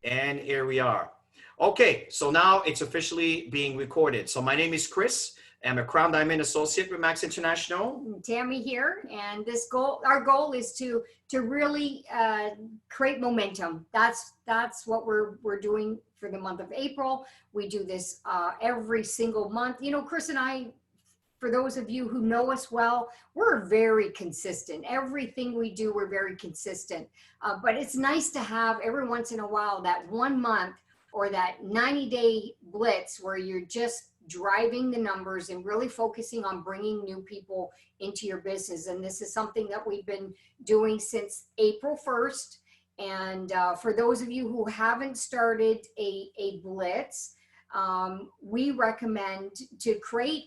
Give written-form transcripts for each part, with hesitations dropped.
And here we are. Okay, so now it's officially being recorded. So my name is Chris. I'm a Crown Diamond Associate with Max International. Tammy here, and our goal is to really create momentum. That's what we're doing for the month of April. We do this every single month. You know, Chris and I, for those of you who know us well, we're very consistent. Everything we do, we're very consistent. But it's nice to have every once in a while that 1 month or that 90-day blitz where you're just driving the numbers and really focusing on bringing new people into your business. And this is something that we've been doing since April 1st. And for those of you who haven't started a blitz, we recommend to create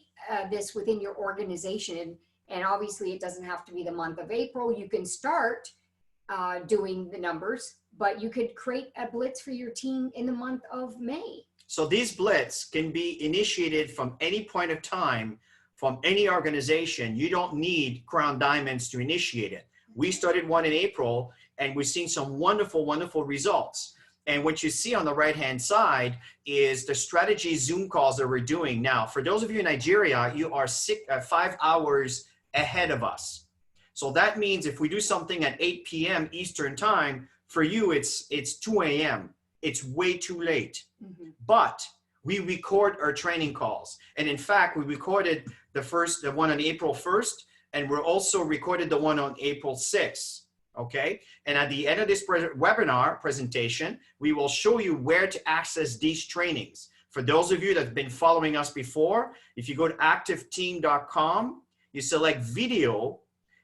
this within your organization. And obviously it doesn't have to be the month of April. You can start doing the numbers, but you could create a blitz for your team in the month of May. So these blitz can be initiated from any point of time, from any organization. You don't need Crown Diamonds to initiate it. We started one in April, and we've seen some wonderful, wonderful results. And what you see on the right-hand side is the strategy Zoom calls that we're doing now. For those of you in Nigeria, you are 5 hours ahead of us. So that means if we do something at 8 p.m. Eastern time, for you, it's 2 a.m. It's way too late. Mm-hmm. But we record our training calls. And in fact, we recorded the one on April 1st, and we're also recorded the one on April 6th. Okay. And at the end of this webinar presentation, we will show you where to access these trainings. For those of you that have been following us before, if you go to activeteam.com, you select video,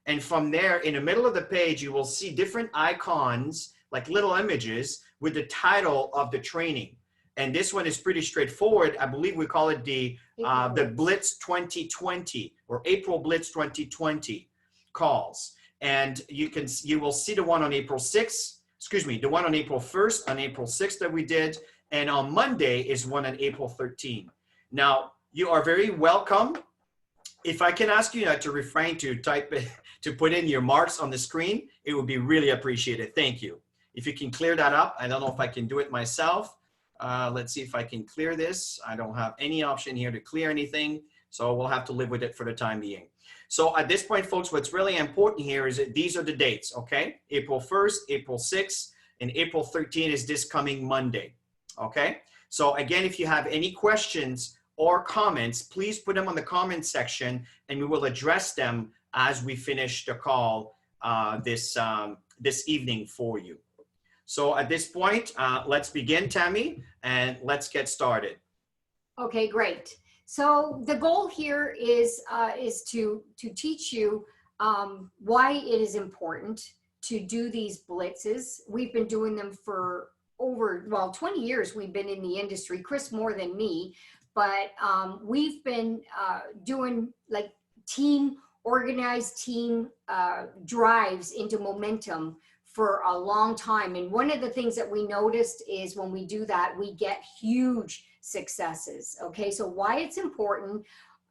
and from there in the middle of the page, you will see different icons, like little images with the title of the training. And this one is pretty straightforward. I believe we call it the BLITZ 2020 or April BLITZ 2020 calls. And you will see the one on April 6th, the one on April 1st, on April 6th that we did. And on Monday is one on April 13th. Now, you are very welcome. If I can ask you to refrain to to put in your marks on the screen, it would be really appreciated. Thank you. If you can clear that up, I don't know if I can do it myself. Let's see if I can clear this. I don't have any option here to clear anything, so we'll have to live with it for the time being. So at this point, folks, what's really important here is that these are the dates, okay? April 1st, April 6th, and April 13th is this coming Monday, okay? So again, if you have any questions or comments, please put them on the comment section, and we will address them as we finish the call this evening for you. So at this point, let's begin, Tammy, and let's get started. Okay, great. So the goal here is to teach you why it is important to do these blitzes. We've been doing them for over 20 years. We've been in the industry, Chris more than me, but we've been doing like organized team drives into momentum for a long time. And one of the things that we noticed is when we do that, we get huge successes. Okay, so why it's important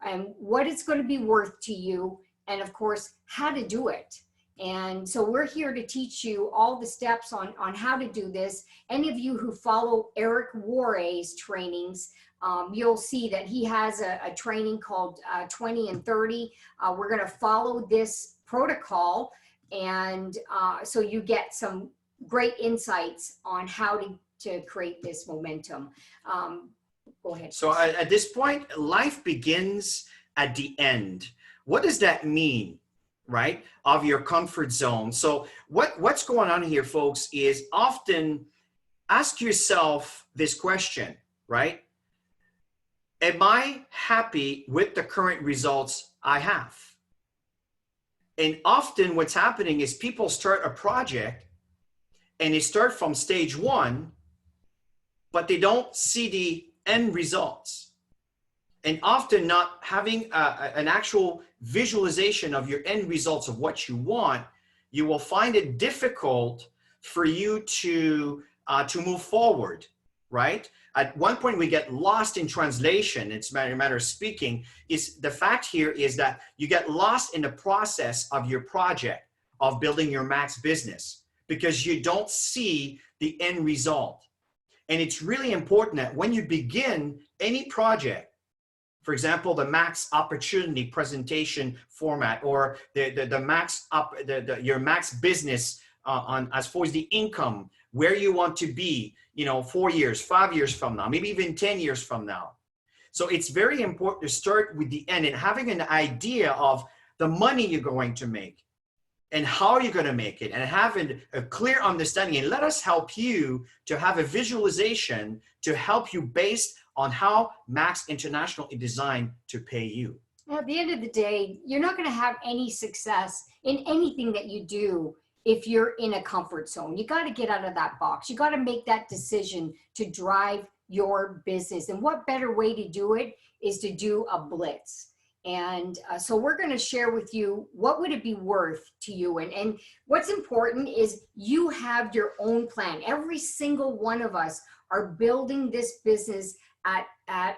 and what it's going to be worth to you, and of course, how to do it. And so we're here to teach you all the steps on how to do this. Any of you who follow Eric Warre's trainings, you'll see that he has a training called 20 and 30. We're going to follow this protocol, and so you get some great insights on how to create this momentum. Go ahead. So at this point, life begins at the end. What does that mean, right? Of your comfort zone. So what's going on here, folks, is often ask yourself this question, right? Am I happy with the current results I have? And often what's happening is people start a project and they start from stage 1, but they don't see the end results. And often not having an actual visualization of your end results of what you want, you will find it difficult for you to move forward, right? At one point we get lost in translation. It's a matter of speaking. Is the fact here is that you get lost in the process of your project of building your max business because you don't see the end result. And it's really important that when you begin any project, for example, the max opportunity presentation format, or the max up your max business on as far as the income, where you want to be, 4 years, 5 years from now, maybe even 10 years from now. So it's very important to start with the end and having an idea of the money you're going to make and how you're going to make it, and having a clear understanding. And let us help you to have a visualization to help you based on how Max International is designed to pay you. At the end of the day, you're not going to have any success in anything that you do if you're in a comfort zone. You got to get out of that box. You got to make that decision to drive your business. And what better way to do it is to do a blitz. And so we're going to share with you what would it be worth to you. And what's important is you have your own plan. Every single one of us are building this business at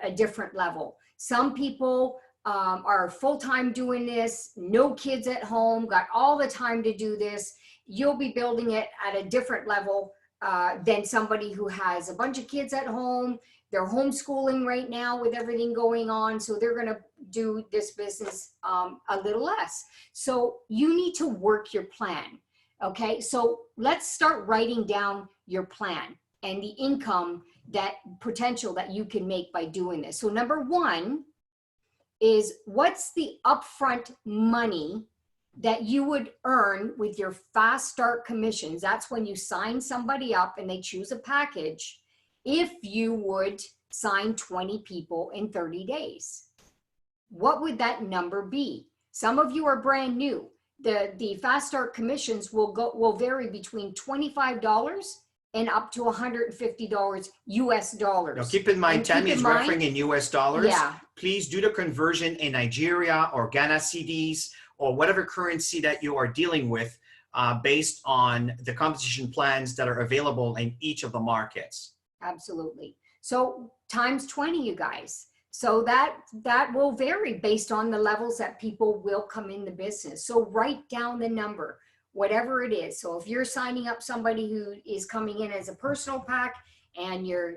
a different level. Some people are full-time doing this, no kids at home, got all the time to do this. You'll be building it at a different level than somebody who has a bunch of kids at home. They're homeschooling right now with everything going on, so they're going to do this business a little less. So you need to work your plan, okay? So let's start writing down your plan and the income, that potential that you can make by doing this. So number one is, what's the upfront money that you would earn with your fast start commissions? That's when you sign somebody up and they choose a package. If you would sign 20 people in 30 days, what would that number be? Some of you are brand new. The fast start commissions will vary between $25 and up to $150 US dollars. Now keep in mind, Tammy is referring in US dollars. Yeah. Please do the conversion in Nigeria or Ghana cedis or whatever currency that you are dealing with, based on the compensation plans that are available in each of the markets. Absolutely. So times 20, you guys. So that will vary based on the levels that people will come in the business. So write down the number, whatever it is. So if you're signing up somebody who is coming in as a personal pack and you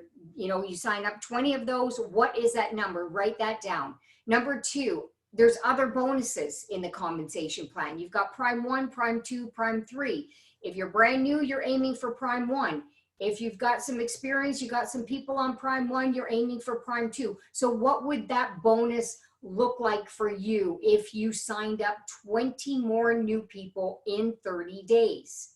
sign up 20 of those, what is that number? Write that down. Number two, there's other bonuses in the compensation plan. You've got Prime 1, Prime 2, Prime 3. If you're brand new, you're aiming for Prime 1. If you've got some experience, you got some people on Prime 1, you're aiming for Prime 2. So what would that bonus look like for you if you signed up 20 more new people in 30 days?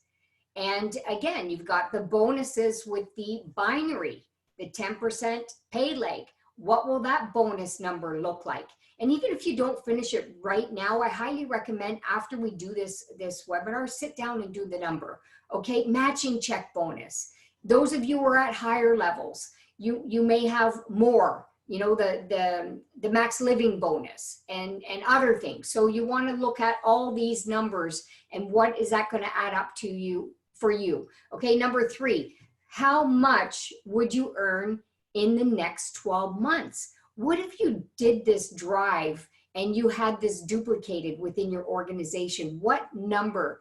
And again, you've got the bonuses with the binary, the 10% pay leg. What will that bonus number look like? And even if you don't finish it right now, I highly recommend after we do this webinar, sit down and do the number. Okay, matching check bonus. Those of you who are at higher levels, you may have more, the max living bonus and other things. So you want to look at all these numbers and what is that going to add up to you for you. Okay, number three, how much would you earn in the next 12 months? What if you did this drive and you had this duplicated within your organization? What number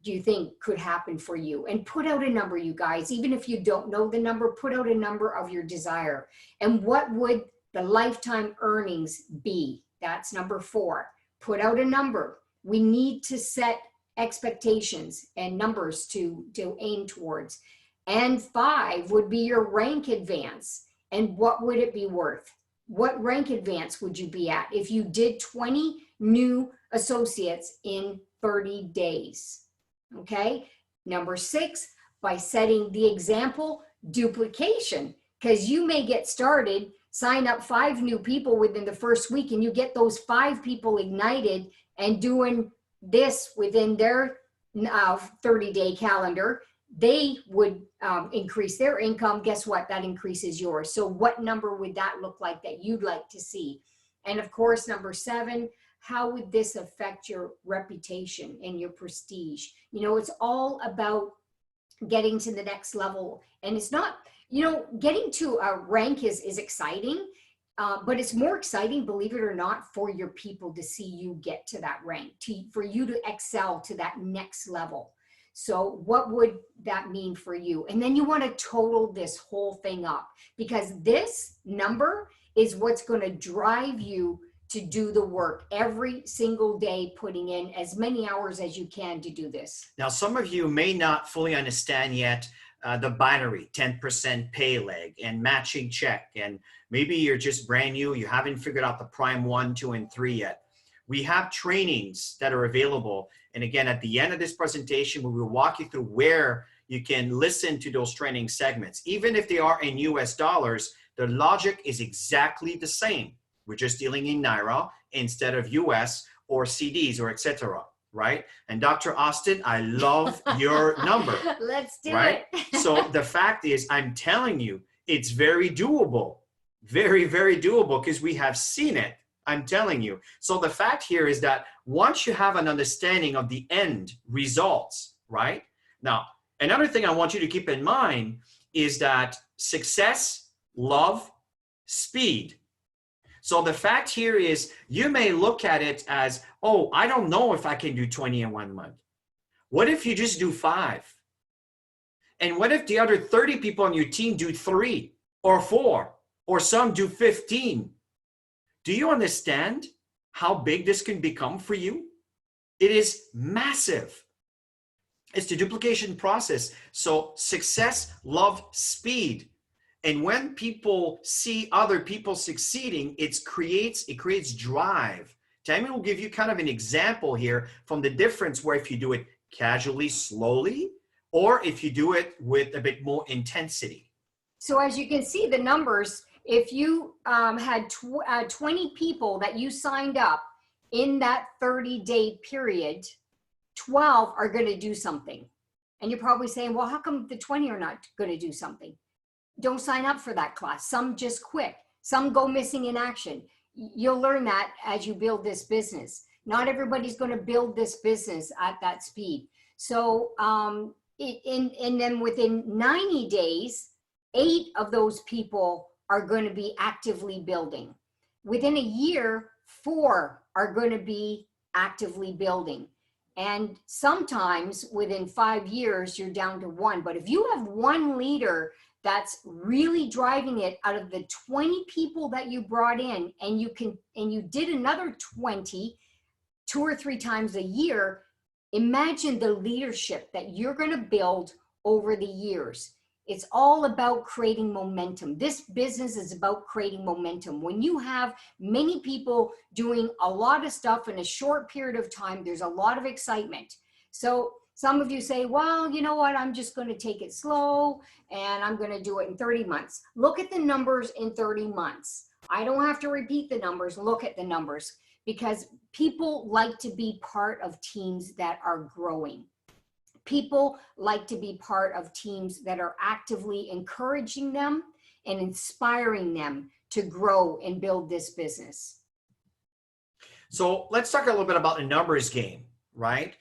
do you think could happen for you? And put out a number, you guys. Even if you don't know the number, put out a number of your desire. And what would the lifetime earnings be? That's number four. Put out a number. We need to set expectations and numbers to aim towards. And five would be your rank advance. And what would it be worth? What rank advance would you be at if you did 20 new associates in 30 days? Okay. Number six, by setting the example, duplication, because you may get started, sign up 5 new people within the first week, and you get those 5 people ignited and doing this within their 30-day calendar. They would increase their income. Guess what? That increases yours. So what number would that look like that you'd like to see? And of course, number 7, how would this affect your reputation and your prestige? It's all about getting to the next level. And it's not, getting to a rank is exciting, but it's more exciting, believe it or not, for your people to see you get to that rank, for you to excel to that next level. So what would that mean for you? And then you want to total this whole thing up, because this number is what's going to drive you to do the work every single day, putting in as many hours as you can to do this. Now, some of you may not fully understand yet the binary 10% pay leg and matching check. And maybe you're just brand new. You haven't figured out the prime 1, 2, and 3 yet. We have trainings that are available. And again, at the end of this presentation, we will walk you through where you can listen to those training segments. Even if they are in US dollars, the logic is exactly the same. We're just dealing in Naira instead of US or CDs or etc. Right? And Dr. Austin, I love your number. Let's do right? it. So the fact is, I'm telling you, it's very doable. Very, very doable, because we have seen it. I'm telling you. So the fact here is that once you have an understanding of the end results, right? Now, another thing I want you to keep in mind is that success, love, speed. So the fact here is, you may look at it as, oh, I don't know if I can do 20 in 1 month. What if you just do 5? And what if the other 30 people on your team do 3 or 4, or some do 15? Do you understand how big this can become for you? It is massive. It's the duplication process. So success, love, speed. And when people see other people succeeding, it creates drive. Tammy will give you kind of an example here from the difference where if you do it casually, slowly, or if you do it with a bit more intensity. So as you can see the numbers, if you had 20 people that you signed up in that 30-day period, 12 are going to do something. And you're probably saying, well, how come the 20 are not going to do something? Don't sign up for that class. Some just quit. Some go missing in action. You'll learn that as you build this business. Not everybody's going to build this business at that speed. So, and then within 90 days, 8 of those people are going to be actively building. Within a year, 4 are going to be actively building. And sometimes within 5 years, you're down to 1. But if you have one leader that's really driving it out of the 20 people that you brought in, and you did another 20, 2 or 3 times a year, imagine the leadership that you're going to build over the years. It's all about creating momentum. This business is about creating momentum. When you have many people doing a lot of stuff in a short period of time, there's a lot of excitement. So some of you say, well, you know what, I'm just going to take it slow and I'm going to do it in 30 months. Look at the numbers in 30 months. I don't have to repeat the numbers. Look at the numbers, because people like to be part of teams that are growing. People like to be part of teams that are actively encouraging them and inspiring them to grow and build this business. So let's talk a little bit about the numbers game, right?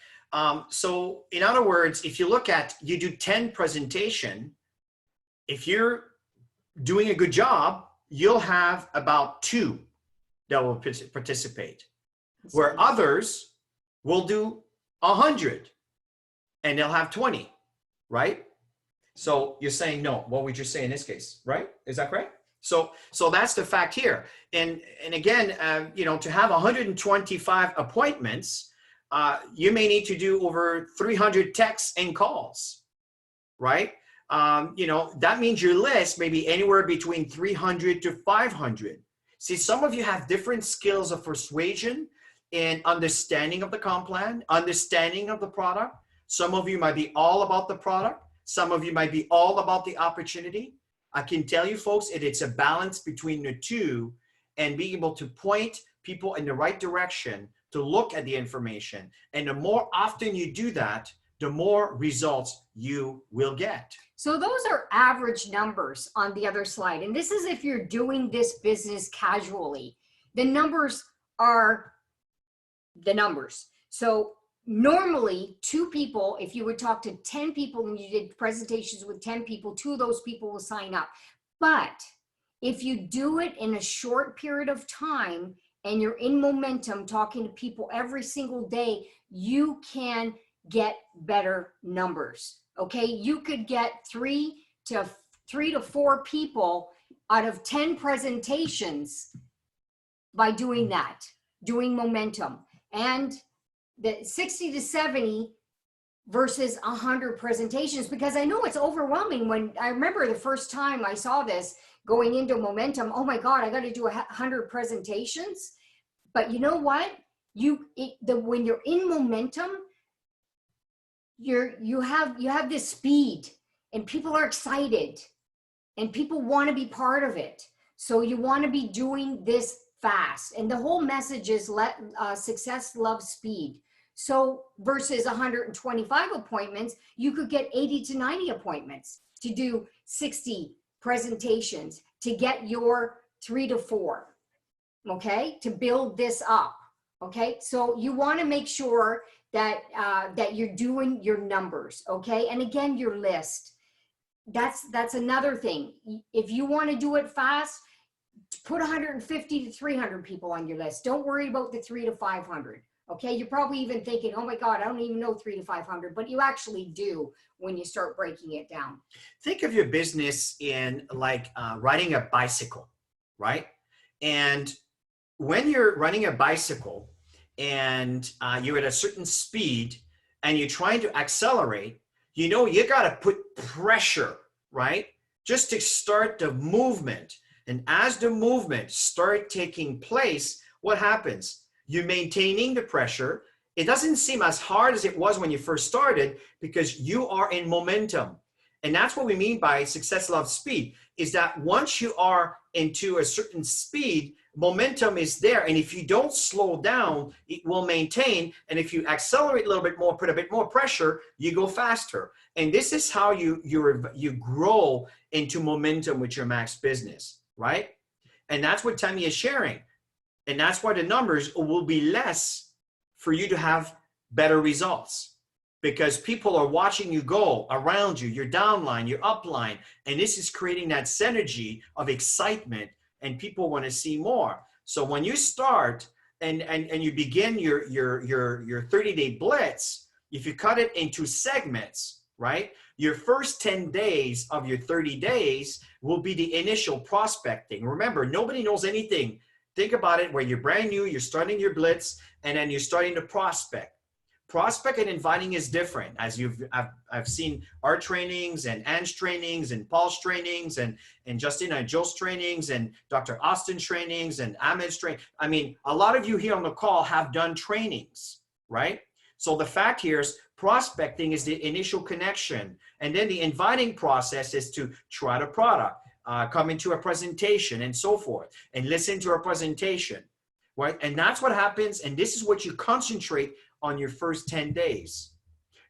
So in other words, if you look at, you do 10 presentation, if you're doing a good job, you'll have about 2 that will participate, where others will do 100. And they'll have 20, right? So you're saying no. What would you say in this case, right? Is that correct? So that's the fact here. And again, to have 125 appointments, you may need to do over 300 texts and calls, right? That means your list may be anywhere between 300 to 500. See, some of you have different skills of persuasion and understanding of the comp plan, understanding of the product. Some of you might be all about the product. Some of you might be all about the opportunity. I can tell you folks, it's a balance between the two, and being able to point people in the right direction to look at the information. And the more often you do that, the more results you will get. So those are average numbers on the other slide. And this is if you're doing this business casually. The numbers are the numbers. So normally 2 people, if you would talk to 10 people and you did presentations with 10 people, 2 of those people will sign up. But if you do it in a short period of time and you're in momentum talking to people every single day, you can get better numbers. Okay, you could get three to four people out of 10 presentations by doing that, doing momentum. And the 60 to 70 versus 100 presentations, because I know it's overwhelming. When I remember the first time I saw this going into momentum, oh my God, I got to do 100 presentations. But you know what? When you're in momentum, you have this speed, and people are excited, and people want to be part of it. So you want to be doing this fast. And the whole message is success loves speed. So versus 125 appointments, you could get 80 to 90 appointments to do 60 presentations to get your 3 to 4, okay, to build this up. Okay, so you want to make sure that that you're doing your numbers, okay, and again, your list. That's another thing. If you want to do it fast, put 150 to 300 people on your list. Don't worry about the 3 to 500. Okay, you're probably even thinking, oh my God, I don't even know 3 to 500, but you actually do when you start breaking it down. Think of your business in like riding a bicycle, right? And when you're riding a bicycle and you're at a certain speed and you're trying to accelerate, you know, you got to put pressure, right? Just to start the movement. And as the movement start taking place, what happens? You're maintaining the pressure. It doesn't seem as hard as it was when you first started because you are in momentum. And that's what we mean by success loves speed, is that once you are into a certain speed, momentum is there. And if you don't slow down, it will maintain. And if you accelerate a little bit more, put a bit more pressure, you go faster. And this is how you grow into momentum with your Max business, right? And that's what Tammy is sharing. And that's why the numbers will be less for you to have better results, because people are watching you go around you, your downline, your upline, and this is creating that synergy of excitement, and people want to see more. So when you start and you begin your 30-day blitz, if you cut it into segments, right? Your first 10 days of your 30 days will be the initial prospecting. Remember, nobody knows anything. Think about it, where you're brand new, you're starting your blitz, and then you're starting to prospect. Prospect and inviting is different. As I've seen our trainings and Anne's trainings and Paul's trainings and Justina and Joe's trainings and Dr. Austin's trainings and Ahmed's training. I mean, a lot of you here on the call have done trainings, right? So the fact here is prospecting is the initial connection. And then the inviting process is to try the product. Come into a presentation and so forth, and listen to a presentation, right? And that's what happens. And this is what you concentrate on your first 10 days.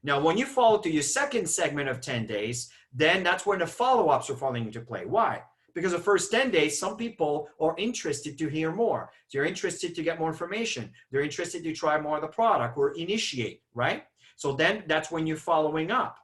Now, when you follow to your second segment of 10 days, then that's when the follow-ups are falling into play. Why? Because the first 10 days, some people are interested to hear more. They're interested to get more information. They're interested to try more of the product or initiate, right? So then that's when you're following up.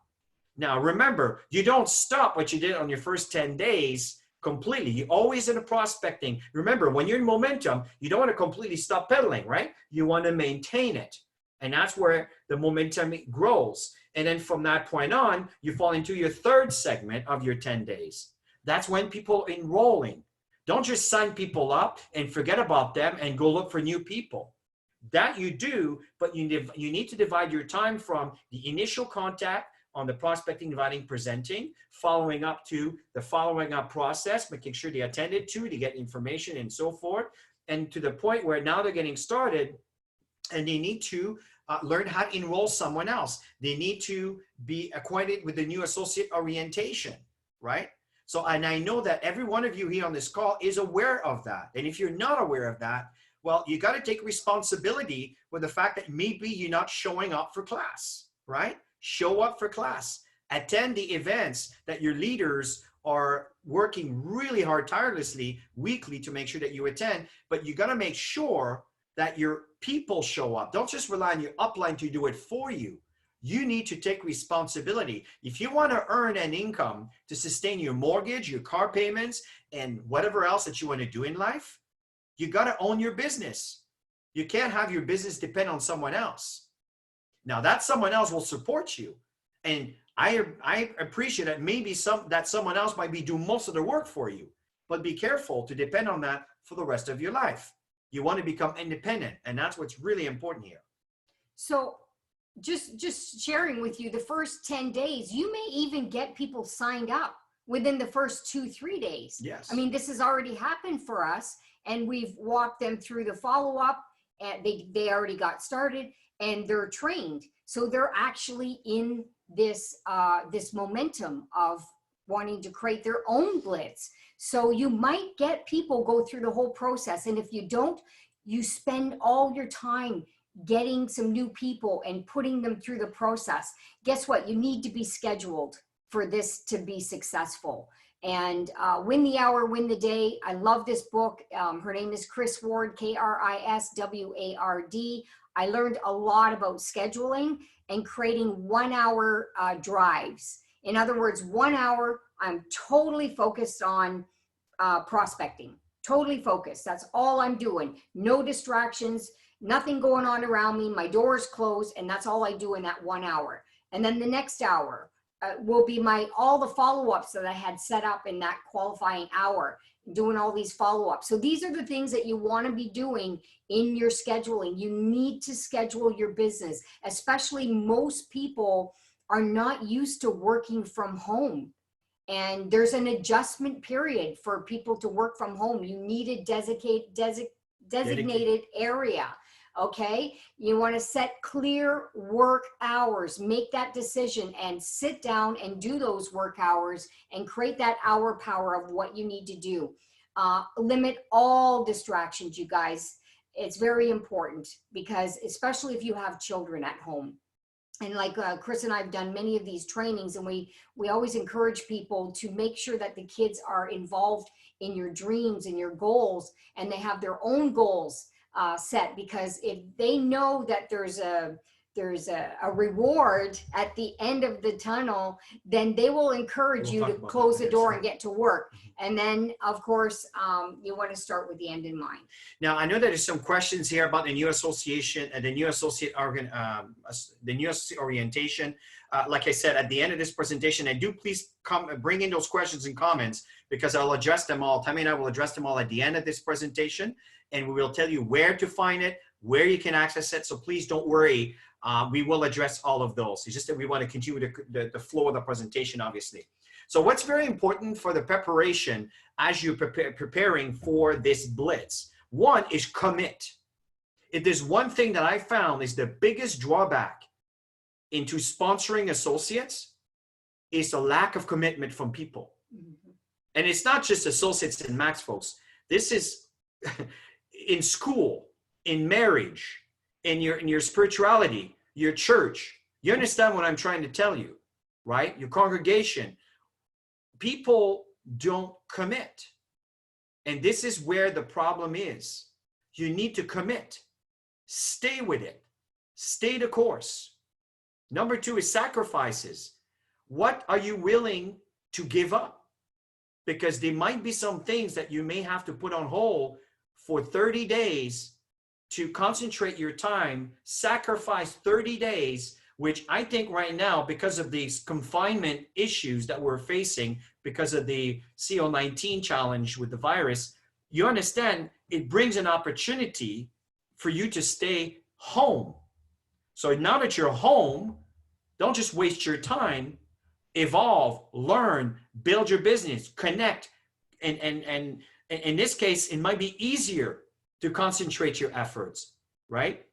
Now, remember, you don't stop what you did on your first 10 days completely. You're always in a prospecting. Remember, when you're in momentum, you don't want to completely stop pedaling, right? You want to maintain it. And that's where the momentum grows. And then from that point on, you fall into your third segment of your 10 days. That's when people are enrolling. Don't just sign people up and forget about them and go look for new people. That you do, but you need to divide your time from the initial contact on the prospecting, inviting, presenting, following up to the following up process, making sure they attended to get information and so forth, and to the point where now they're getting started and they need to learn how to enroll someone else. They need to be acquainted with the new associate orientation, right? So, and I know that every one of you here on this call is aware of that. And if you're not aware of that, well, you got to take responsibility with the fact that maybe you're not showing up for class, right? Show up for class. Attend the events that your leaders are working really hard, tirelessly, weekly to make sure that you attend. But you got to make sure that your people show up. Don't just rely on your upline to do it for you. You need to take responsibility. If you want to earn an income to sustain your mortgage, your car payments, and whatever else that you want to do in life, you got to own your business. You can't have your business depend on someone else. Now that someone else will support you. And I appreciate that maybe someone else might be doing most of the work for you, but be careful to depend on that for the rest of your life. You want to become independent, and that's what's really important here. So just sharing with you, the first 10 days, you may even get people signed up within the first 2-3 days. Yes. I mean, this has already happened for us, and we've walked them through the follow-up, and they already got started, and they're trained. So they're actually in this this momentum of wanting to create their own blitz. So you might get people go through the whole process, and if you don't, you spend all your time getting some new people and putting them through the process. Guess what? You need to be scheduled for this to be successful. And Win the Hour, Win the Day. I love this book. Her name is Chris Ward, Krisward. I learned a lot about scheduling and creating 1 hour drives. In other words, 1 hour, I'm totally focused on prospecting, totally focused. That's all I'm doing. No distractions, nothing going on around me. My door's closed, and that's all I do in that 1 hour. And then the next hour will be all the follow-ups that I had set up in that qualifying hour, doing all these follow-ups. So these are the things that you want to be doing in your scheduling. You need to schedule your business, especially most people are not used to working from home. And there's an adjustment period for people to work from home. You need a designated area. Okay, you want to set clear work hours, make that decision and sit down and do those work hours and create that hour power of what you need to do. Limit all distractions, you guys. It's very important, because especially if you have children at home. And like Chris and I have done many of these trainings, and we always encourage people to make sure that the kids are involved in your dreams and your goals, and they have their own goals set, because if they know that there's a reward at the end of the tunnel, then they will encourage you to close the door and get to work. And then, of course, you want to start with the end in mind. Now, I know that there's some questions here about the new association and the new associate orientation. Like I said, at the end of this presentation, I do please bring in those questions and comments, because I'll address them all. Tammy and I will address them all at the end of this presentation, and we will tell you where to find it, where you can access it. So please don't worry. We will address all of those. It's just that we want to continue the flow of the presentation, obviously. So what's very important for the preparation as you're preparing for this blitz, one is commit. If there's one thing that I found is the biggest drawback into sponsoring associates, is the lack of commitment from people. Mm-hmm. And it's not just associates and max, folks. This is in school, in marriage, in your spirituality, your church. You understand what I'm trying to tell you, right? Your congregation. People don't commit. And this is where the problem is. You need to commit. Stay with it. Stay the course. Number two is sacrifices. What are you willing to give up? Because there might be some things that you may have to put on hold for 30 days to concentrate your time, sacrifice 30 days, which I think right now, because of these confinement issues that we're facing, because of the CO-19 challenge with the virus, you understand it brings an opportunity for you to stay home. So now that you're home, don't just waste your time, evolve, learn, build your business, connect. And in this case, it might be easier to concentrate your efforts, right?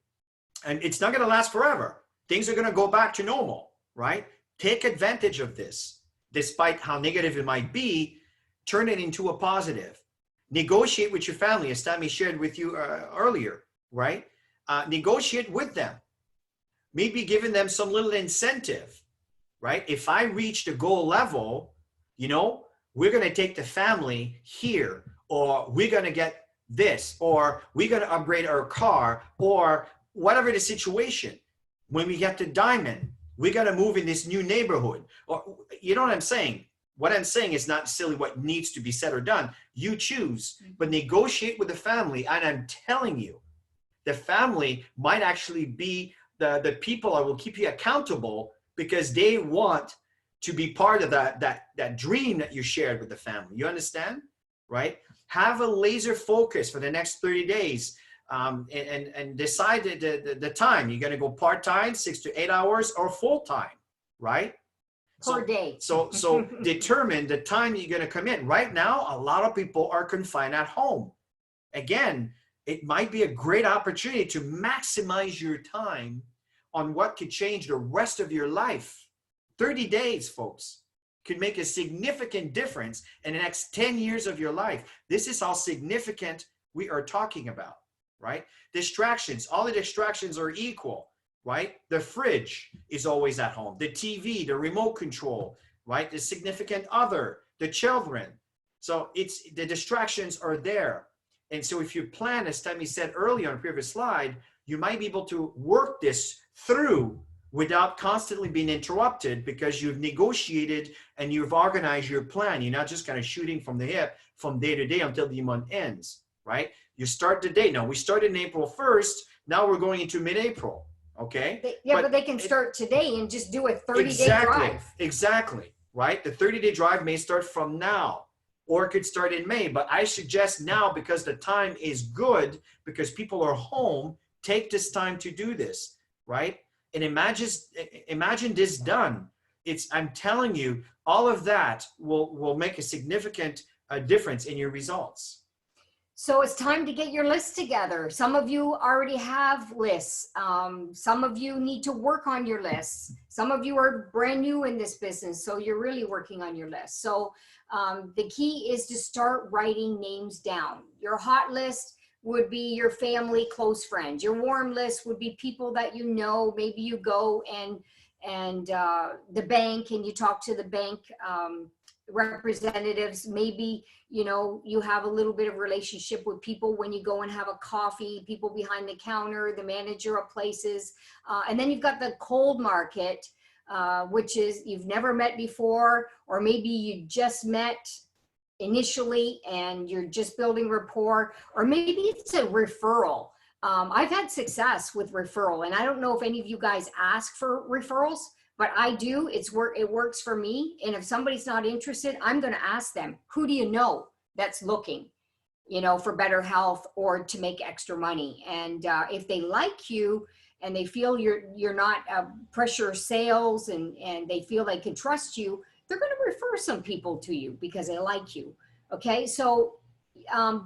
And it's not going to last forever. Things are going to go back to normal, right? Take advantage of this. Despite how negative it might be, turn it into a positive. Negotiate with your family, as Tammy shared with you earlier, right? Negotiate with them. Maybe giving them some little incentive, right? If I reach the goal level, we're going to take the family here, or we're going to get this, or we're going to upgrade our car, or whatever the situation. When we get to diamond, we got to move in this new neighborhood. Or, you know what I'm saying? What I'm saying is not necessarily what needs to be said or done. You choose, but negotiate with the family. And I'm telling you, the family might actually be the people that will keep you accountable because they want to be part of that dream that you shared with the family. You understand, right? Have a laser focus for the next 30 days and decide the time. You're going to go part-time, 6 to 8 hours, or full-time, right? Per day. So determine the time you're going to come in. Right now, a lot of people are confined at home. Again, it might be a great opportunity to maximize your time on what could change the rest of your life. 30 days, folks, could make a significant difference in the next 10 years of your life. This is how significant we are talking about, right? Distractions, all the distractions are equal, right? The fridge is always at home. The TV, the remote control, right? The significant other, the children. So it's the distractions are there. And so if you plan, as Tammy said earlier on a previous slide, you might be able to work this through without constantly being interrupted because you've negotiated and you've organized your plan. You're not just kind of shooting from the hip from day to day until the month ends, right? You start the day. Now, we started in April 1st. Now we're going into mid-April, okay? But they can start today and just do a 30-day drive. Exactly, right? The 30-day drive may start from now, or it could start in May. But I suggest now, because the time is good, because people are home, take this time to do this, right? And imagine this done. I'm telling you, all of that will make a significant difference in your results. So it's time to get your list together. Some of you already have lists. Some of you need to work on your lists. Some of you are brand new in this business, so you're really working on your list. So the key is to start writing names down. Your hot list would be your family, close friends. Your warm list would be people that you know. Maybe you go and the bank and you talk to the bank representatives. Maybe, you know, you have a little bit of relationship with people when you go and have a coffee, people behind the counter, the manager of places. And then you've got the cold market, which is you've never met before, or maybe you just met initially and you're just building rapport, or maybe it's a referral. I've had success with referral, and I don't know if any of you guys ask for referrals, but I do. It works for me. And if somebody's not interested, I'm going to ask them, who do you know that's looking, you know, for better health or to make extra money? And if they like you and they feel you're not pressure sales and they feel they can trust you, they're going to refer some people to you because they like you. Okay. So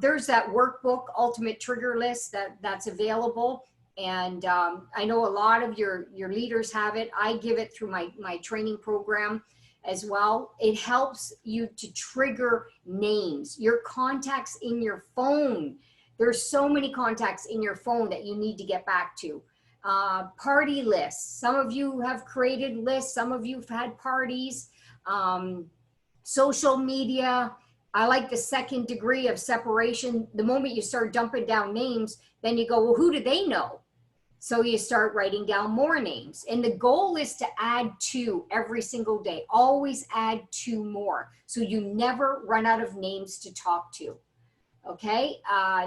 there's that workbook, Ultimate Trigger List, that's available. And I know a lot of your leaders have it. I give it through my training program as well. It helps you to trigger names, your contacts in your phone. There's so many contacts in your phone that you need to get back to. Party lists. Some of you have created lists. Some of you have had parties. Social media. I like the second degree of separation. The moment you start dumping down names, then you go, well, who do they know? So you start writing down more names. And the goal is to add 2 every single day. Always add 2 more. So you never run out of names to talk to. Okay.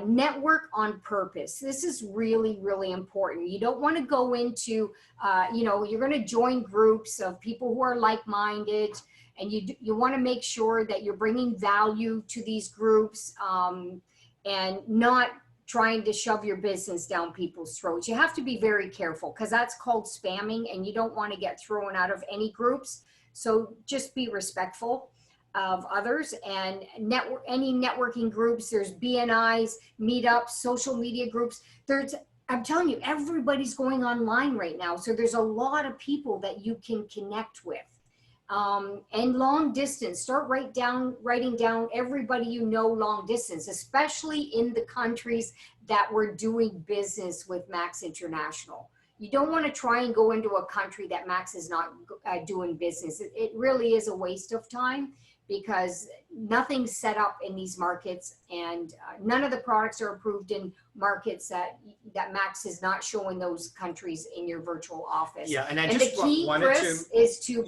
Network on purpose. This is really, really important. You don't want to go into, you're going to join groups of people who are like-minded, and you want to make sure that you're bringing value to these groups and not trying to shove your business down people's throats. You have to be very careful because that's called spamming, and you don't want to get thrown out of any groups. So just be respectful of others. And any networking groups, there's BNIs, meetups, social media groups. I'm telling you, everybody's going online right now. So there's a lot of people that you can connect with. And long distance, start writing down everybody you know long distance, especially in the countries that we're doing business with Max International. You don't want to try and go into a country that Max is not doing business. It really is a waste of time because nothing's set up in these markets, and none of the products are approved in markets that Max is not showing those countries in your virtual office. Yeah, and the key, Chris, is to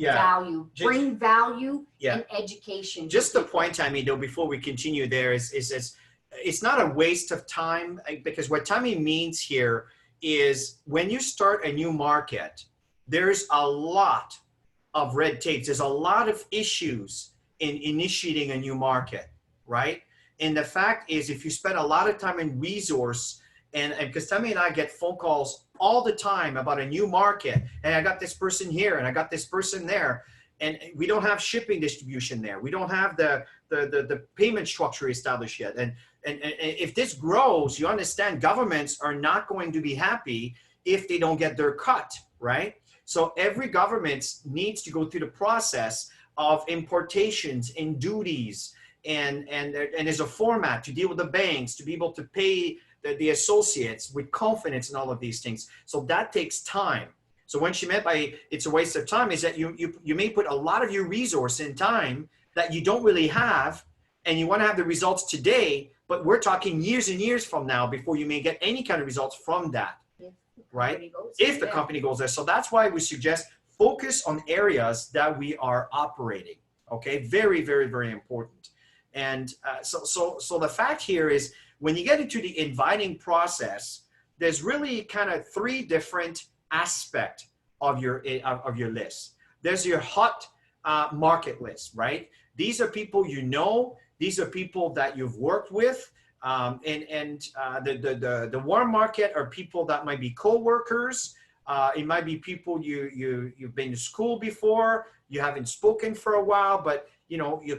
bring value and education. Just the point, Tammy, though, before we continue there is it's not a waste of time, because what Tammy means here is when you start a new market, there's a lot of red tape. There's a lot of issues in initiating a new market, right? And the fact is, if you spend a lot of time and resource, and because Tammy and I get phone calls all the time about a new market, and I got this person here, and I got this person there, and we don't have shipping distribution there. We don't have the payment structure established yet. And if this grows, you understand governments are not going to be happy if they don't get their cut, right? So every government needs to go through the process of importations and duties, and there's a format to deal with the banks, to be able to pay the associates with confidence and all of these things. So that takes time. So when she meant by it's a waste of time is that you may put a lot of your resource and time that you don't really have, and you want to have the results today, but we're talking years and years from now before you may get any kind of results from that, right? If the company goes there. So that's why we suggest focus on areas that we are operating, okay? Very, very, very important. And so the fact here is when you get into the inviting process, there's really kind of three different aspects of your list. There's your hot market list, right? These are people you know. These are people that you've worked with. The warm market are people that might be co-workers. It might be people you've been to school before. You haven't spoken for a while, but you know you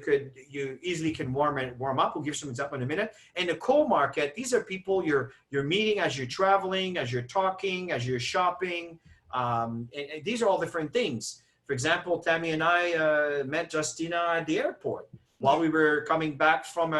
easily can warm up. We'll give some example in a minute. And the cold market, these are people you're meeting as you're traveling, as you're talking, as you're shopping. And these are all different things. For example, Tammy and I met Justina at the airport while we were coming back from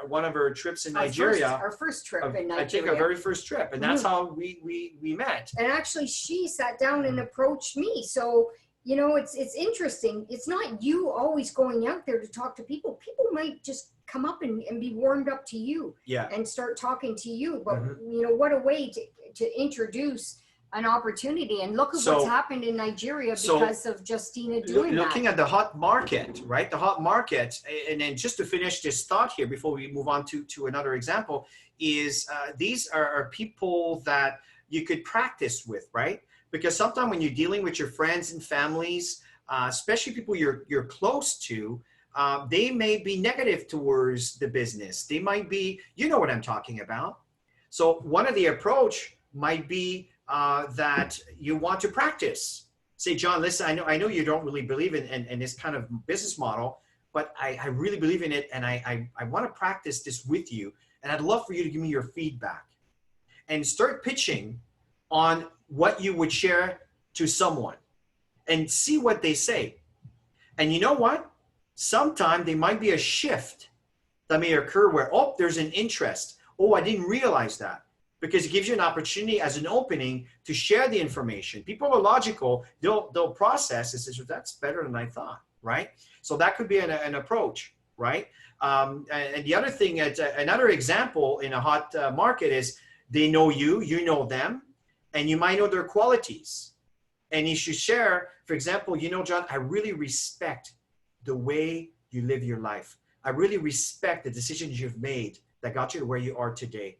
one of our trips in Nigeria. Our first trip in Nigeria. I think our very first trip, and that's how we met. And actually, she sat down and approached me. So, you know, it's interesting. It's not you always going out there to talk to people. People might just come up and be warmed up to you, and start talking to you. But you know, what a way to introduce an opportunity. And look at what's happened in Nigeria because of Justina doing that. Looking at the hot market, right? The hot market, and then just to finish this thought here before we move on to another example, is these are people that you could practice with, right? Because sometimes when you're dealing with your friends and families, especially people you're close to, they may be negative towards the business. They might be, you know what I'm talking about. So one of the approach might be that you want to practice. Say, John, listen, I know you don't really believe in this kind of business model, but I really believe in it, and I want to practice this with you, and I'd love for you to give me your feedback. And start pitching on what you would share to someone and see what they say. And you know what? Sometime there might be a shift that may occur where, oh, there's an interest. Oh, I didn't realize that. Because it gives you an opportunity as an opening to share the information. People are logical. They'll process and say, that's better than I thought, right? So that could be an approach, right? And the other thing, another example in a hot market is they know you know them, and you might know their qualities. And you should share, for example, you know, John, I really respect the way you live your life. I really respect the decisions you've made that got you to where you are today.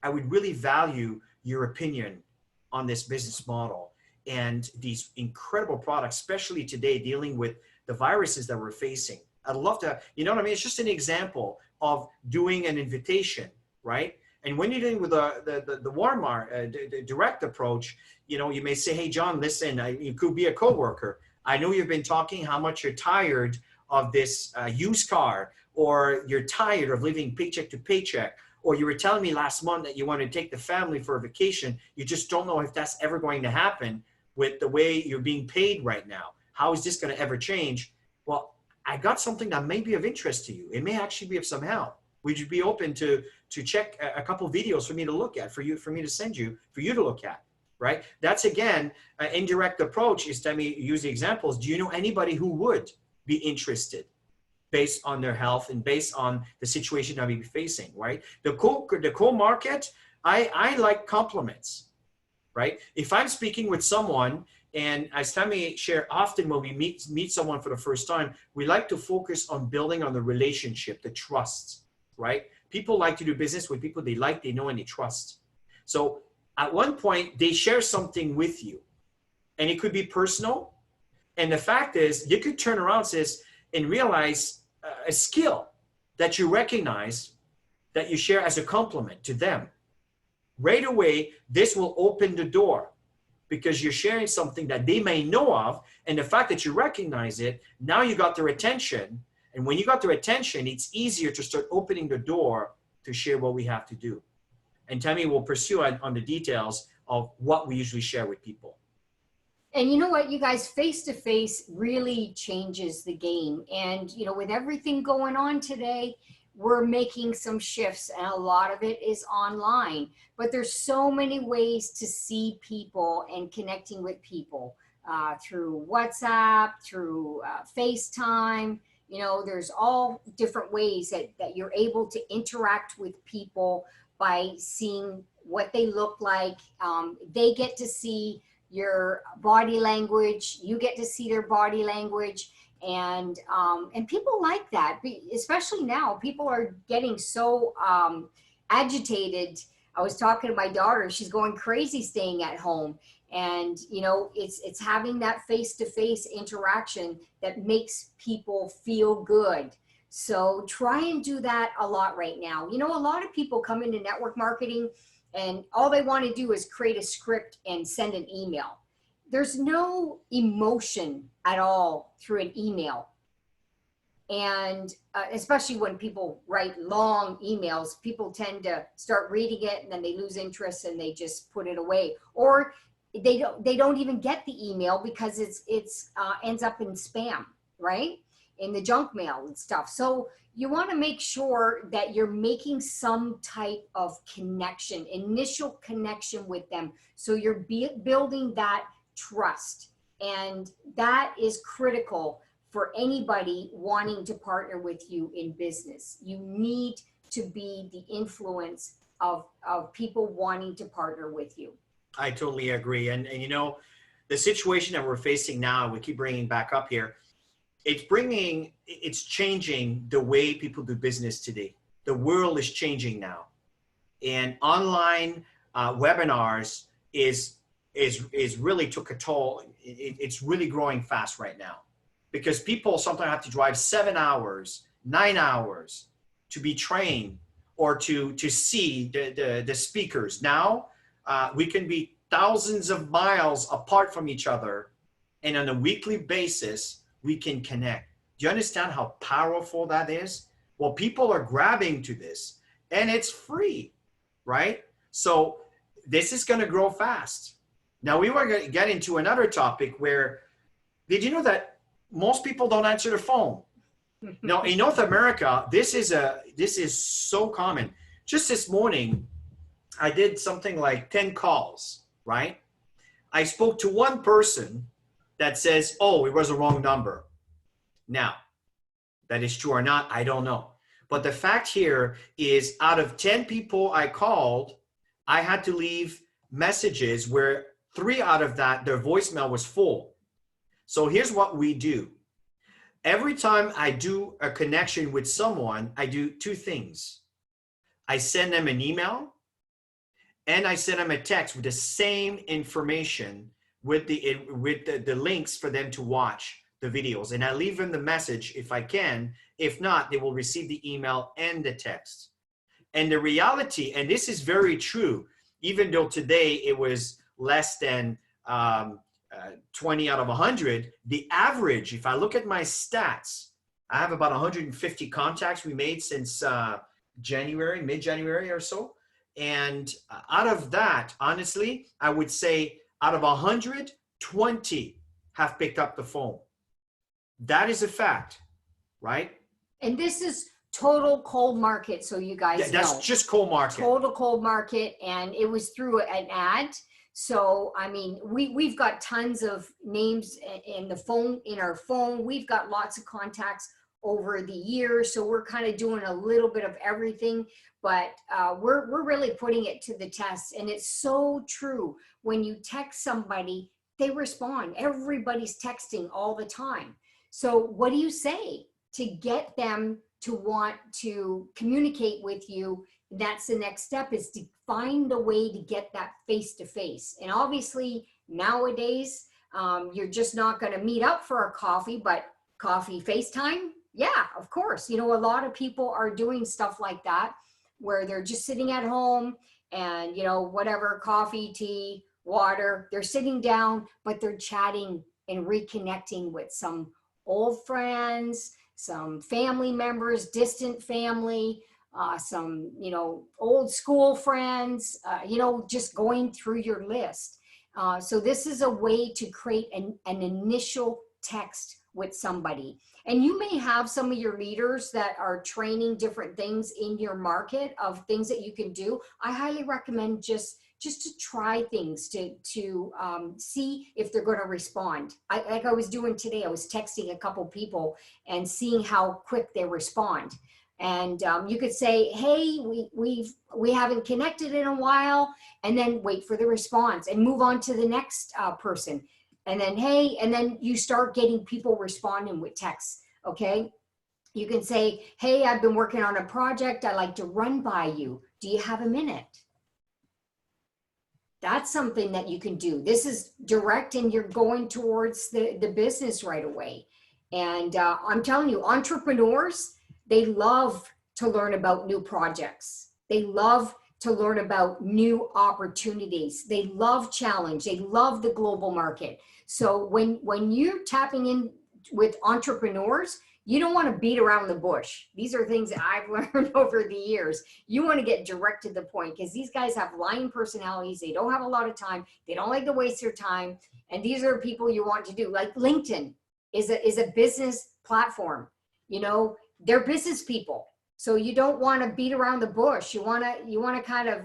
I would really value your opinion on this business model and these incredible products, especially today dealing with the viruses that we're facing. I'd love to, you know what I mean? It's just an example of doing an invitation, right? And when you're dealing with the Walmart, the direct approach, you know, you may say, hey, John, listen, you could be a coworker. I know you've been talking how much you're tired of this used car, or you're tired of living paycheck to paycheck, or you were telling me last month that you want to take the family for a vacation. You just don't know if that's ever going to happen with the way you're being paid right now. How is this going to ever change? Well, I got something that may be of interest to you. It may actually be of some help. Would you be open to check a couple videos for me to look at, for me to send you, for you to look at, right? That's, again, an indirect approach is, let me use the examples. Do you know anybody who would be interested based on their health and based on the situation that we be facing, right? The co-market, I like compliments, right? If I'm speaking with someone, and as Tammy share, often when we meet someone for the first time, we like to focus on building on the relationship, the trust, right? People like to do business with people they like, they know, and they trust. So at one point they share something with you, and it could be personal. And the fact is, you could turn around and realize a skill that you recognize that you share as a compliment to them. Right away, this will open the door because you're sharing something that they may know of. And the fact that you recognize it, now you got their attention. And when you got their attention, it's easier to start opening the door to share what we have to do. And Tammy will pursue on the details of what we usually share with people. And you know what, you guys, face-to-face really changes the game. And, you know, with everything going on today, we're making some shifts, and a lot of it is online. But there's so many ways to see people and connecting with people through WhatsApp, through FaceTime. You know, there's all different ways that you're able to interact with people by seeing what they look like. They get to see your body language, you get to see their body language, and people like that. Especially now, people are getting so agitated. I was talking to my daughter; she's going crazy staying at home, and you know, it's having that face-to-face interaction that makes people feel good. So try and do that a lot right now. You know, a lot of people come into network marketing and all they want to do is create a script and send an email. There's no emotion at all through an email. And especially when people write long emails, people tend to start reading it and then they lose interest and they just put it away. Or they don't even get the email because it's ends up in spam, right? In the junk mail and stuff. So you want to make sure that you're making some type of connection, initial connection with them. So you're building that trust. And that is critical for anybody wanting to partner with you in business. You need to be the influence of people wanting to partner with you. I totally agree. And you know, the situation that we're facing now, we keep bringing back up here, it's changing the way people do business today. The world is changing now, and online webinars is really took a toll. It's really growing fast right now because people sometimes have to drive 7 hours, 9 hours to be trained or to see the speakers. Now we can be thousands of miles apart from each other, and on a weekly basis we can connect. Do you understand how powerful that is? Well, people are grabbing to this and it's free, right? So this is going to grow fast. Now we were going to get into another topic where, did you know that most people don't answer the phone? Now in North America, this is so common. Just this morning, I did something like 10 calls, right? I spoke to one person that says, oh, it was a wrong number. Now, that is true or not, I don't know. But the fact here is out of 10 people I called, I had to leave messages where 3 out of that, their voicemail was full. So here's what we do. Every time I do a connection with someone, I do 2 things. I send them an email and I send them a text with the same information with the links for them to watch the videos. And I leave them the message if I can. If not, they will receive the email and the text. And the reality, and this is very true, even though today it was less than 20 out of 100, the average, if I look at my stats, I have about 150 contacts we made since January, mid-January or so. And out of that, honestly, I would say out of 100, 20 have picked up the phone. That is a fact, right? And this is total cold market, so you guys know. That's just cold market. Total cold market, and it was through an ad. So, I mean, we've got tons of names in our phone. We've got lots of contacts over the years, so we're kind of doing a little bit of everything, but we're really putting it to the test. And it's so true. When you text somebody, they respond. Everybody's texting all the time. So what do you say to get them to want to communicate with you. That's the next step, is to find a way to get that face to face. And obviously nowadays, you're just not going to meet up for a coffee, but coffee FaceTime. Yeah, of course. You know, a lot of people are doing stuff like that where they're just sitting at home and, you know, whatever, coffee, tea, water, they're sitting down, but they're chatting and reconnecting with some old friends, some family members, distant family, some, you know, old school friends, you know, just going through your list. So this is a way to create an initial text with somebody. And you may have some of your leaders that are training different things in your market of things that you can do. I highly recommend just to try things to see if they're going to respond. Like I was doing today, I was texting a couple people and seeing how quick they respond. And you could say, hey, we haven't connected in a while, and then wait for the response and move on to the next person. And then, hey, and then you start getting people responding with texts, okay? You can say, hey, I've been working on a project I'd like to run by you. Do you have a minute? That's something that you can do. This is direct and you're going towards the business right away. And I'm telling you, entrepreneurs, they love to learn about new projects. They love to learn about new opportunities. They love challenge. They love the global market. So when you're tapping in with entrepreneurs, you don't want to beat around the bush. These are things that I've learned over the years. You want to get direct to the point, because these guys have lying personalities. They don't have a lot of time. They don't like to waste their time. And these are people you want to do. Like LinkedIn is a business platform. You know, they're business people. So you don't want to beat around the bush. You want to kind of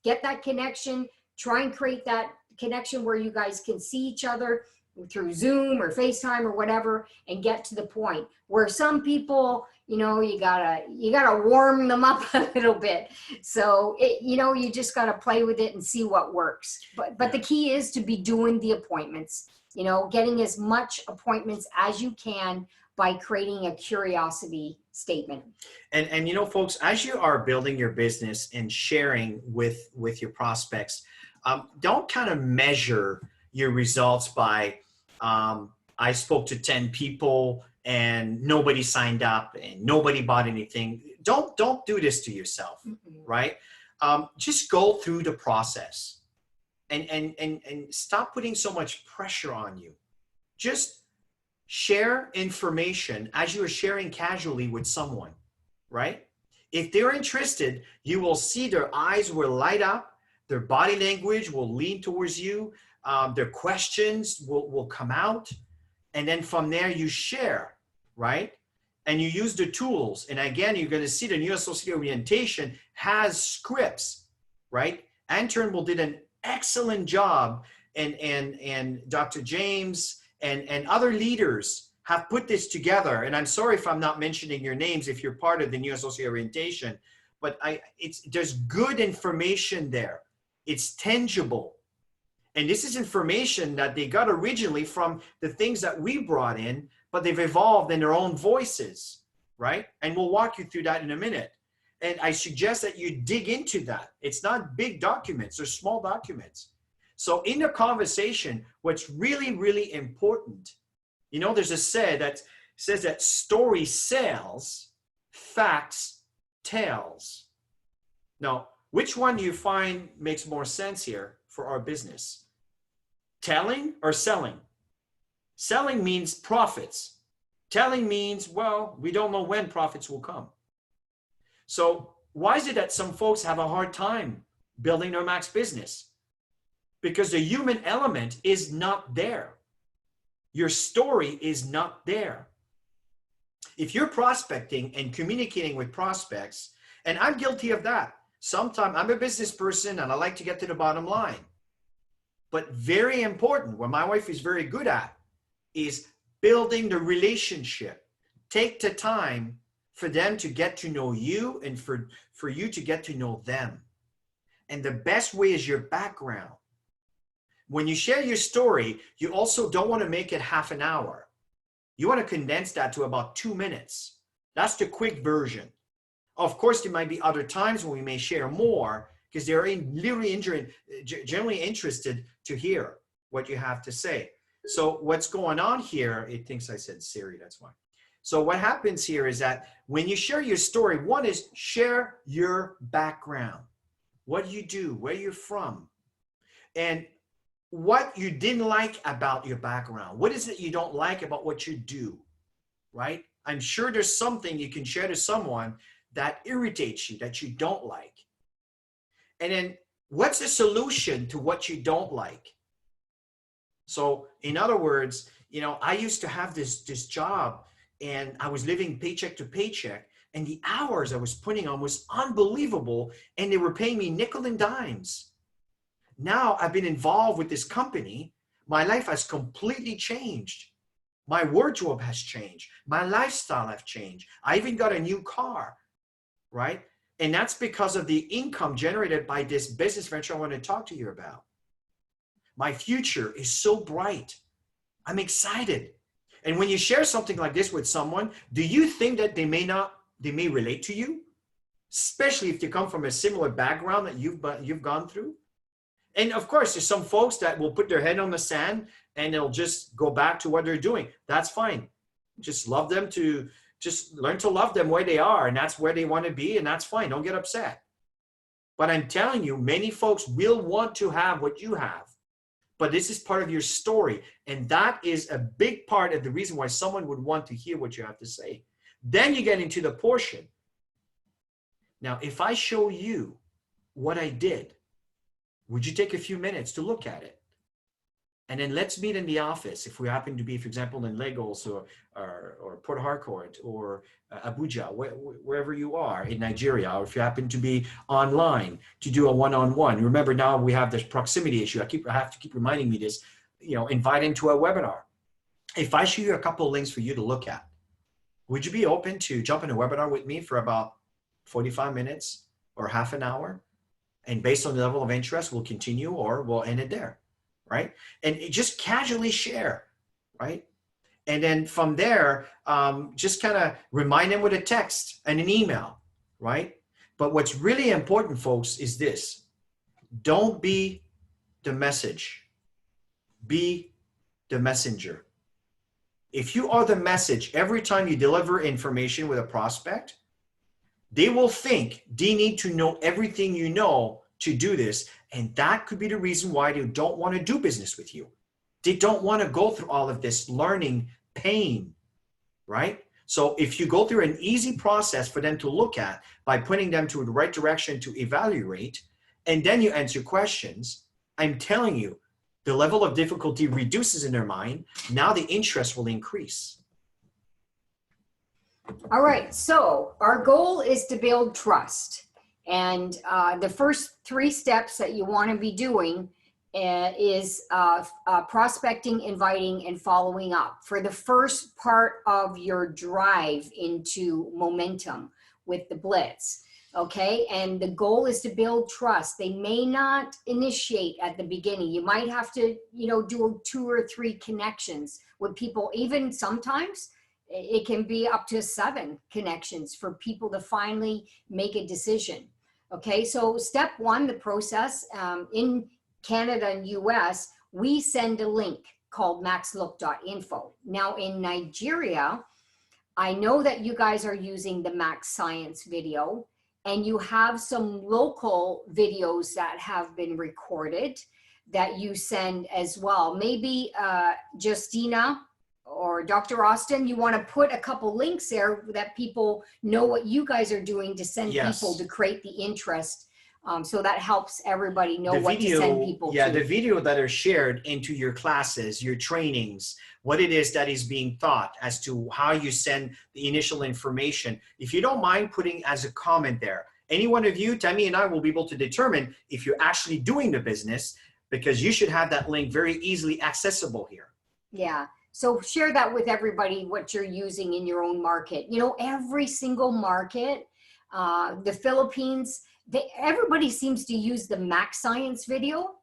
get that connection, try and create that connection where you guys can see each other through Zoom or FaceTime or whatever, and get to the point. Where some people, you know, you gotta warm them up a little bit. So you know, you just gotta play with it and see what works. But the key is to be doing the appointments, you know, getting as much appointments as you can by creating a curiosity statement. And you know, folks, as you are building your business and sharing with your prospects, don't kind of measure your results by, I spoke to 10 people and nobody signed up and nobody bought anything. Don't do this to yourself, right? Just go through the process and stop putting so much pressure on you. Just share information as you are sharing casually with someone, right? If they're interested, you will see their eyes will light up, their body language will lean towards you, their questions will come out, and then from there you share, right? And you use the tools. And again, you're going to see the new associate orientation has scripts, right? Antern did an excellent job, and Dr. James and other leaders have put this together. And I'm sorry if I'm not mentioning your names if you're part of the new associate orientation, but there's good information there. It's tangible. And this is information that they got originally from the things that we brought in, but they've evolved in their own voices, right? And we'll walk you through that in a minute. And I suggest that you dig into that. It's not big documents, they're small documents. So in the conversation, what's really, really important, you know, there's a saying that says that story sells, facts tells. Now, which one do you find makes more sense here for our business? Telling or selling? Selling means profits. Telling means, well, we don't know when profits will come. So why is it that some folks have a hard time building their max business? Because the human element is not there. Your story is not there. If you're prospecting and communicating with prospects, and I'm guilty of that. Sometimes I'm a business person and I like to get to the bottom line. But very important, what my wife is very good at, is building the relationship. Take the time for them to get to know you and for you to get to know them. And the best way is your background. When you share your story, you also don't want to make it half an hour. You want to condense that to about 2 minutes. That's the quick version. Of course, there might be other times when we may share more because they're generally interested to hear what you have to say. So what's going on here, it thinks I said Siri, that's why. So what happens here is that when you share your story, one is share your background. What you do, where you're from, and what you didn't like about your background. What is it you don't like about what you do, right? I'm sure there's something you can share to someone that irritates you, that you don't like. And then what's the solution to what you don't like? So in other words, you know, I used to have this job and I was living paycheck to paycheck and the hours I was putting on was unbelievable and they were paying me nickel and dimes. Now I've been involved with this company. My life has completely changed. My wardrobe has changed. My lifestyle has changed. I even got a new car, right? And that's because of the income generated by this business venture I want to talk to you about. My future is so bright. I'm excited. And when you share something like this with someone, do you think that they may relate to you? Especially if you come from a similar background that you've gone through. And of course, there's some folks that will put their head on the sand and they'll just go back to what they're doing. That's fine. Just learn to love them where they are, and that's where they want to be, and that's fine. Don't get upset. But I'm telling you, many folks will want to have what you have. But this is part of your story. And that is a big part of the reason why someone would want to hear what you have to say. Then you get into the portion. Now, if I show you what I did, would you take a few minutes to look at it? And then let's meet in the office if we happen to be, for example, in Lagos or Port Harcourt or Abuja, wherever you are in Nigeria, or if you happen to be online to do a one-on-one. Remember, now we have this proximity issue. I have to keep reminding me this, you know, invite into a webinar. If I show you a couple of links for you to look at, would you be open to jump in a webinar with me for about 45 minutes or half an hour? And based on the level of interest, we'll continue or we'll end it there, right? And just casually share, right? And then from there, just kind of remind them with a text and an email, right? But what's really important, folks, is this. Don't be the message. Be the messenger. If you are the message, every time you deliver information with a prospect, they will think they need to know everything you know to do this. And that could be the reason why they don't want to do business with you. They don't want to go through all of this learning pain, right? So if you go through an easy process for them to look at by putting them to the right direction to evaluate, and then you answer questions, I'm telling you, the level of difficulty reduces in their mind. Now the interest will increase. All right, so our goal is to build trust. And the first 3 steps that you want to be doing is prospecting, inviting, and following up for the first part of your drive into momentum with the Blitz. Okay, and the goal is to build trust. They may not initiate at the beginning. You might have to, you know, do 2 or 3 connections with people. Even sometimes it can be up to 7 connections for people to finally make a decision. Okay, so step 1, the process, in Canada and US, we send a link called maxlook.info. Now in Nigeria, I know that you guys are using the Max Science video, and you have some local videos that have been recorded that you send as well. Maybe Justina or Dr. Austin, you want to put a couple links there that people know what you guys are doing to send people to create the interest. So that helps everybody know what to send people to. The video that are shared into your classes, your trainings, what it is that is being taught as to how you send the initial information. If you don't mind putting as a comment there, any one of you, Tammy and I will be able to determine if you're actually doing the business, because you should have that link very easily accessible here. Yeah. So share that with everybody, what you're using in your own market. You know, every single market, the Philippines, everybody seems to use the Max Science video,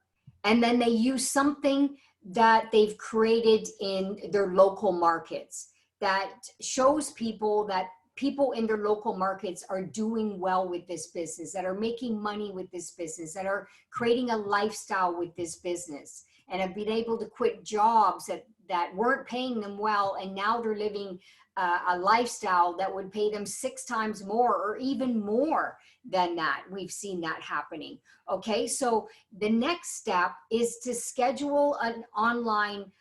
and then they use something that they've created in their local markets that shows people that people in their local markets are doing well with this business, that are making money with this business, that are creating a lifestyle with this business, and have been able to quit jobs that weren't paying them well, and now they're living a lifestyle that would pay them 6 times more or even more than that. We've seen that happening. Okay, so the next step is to schedule an online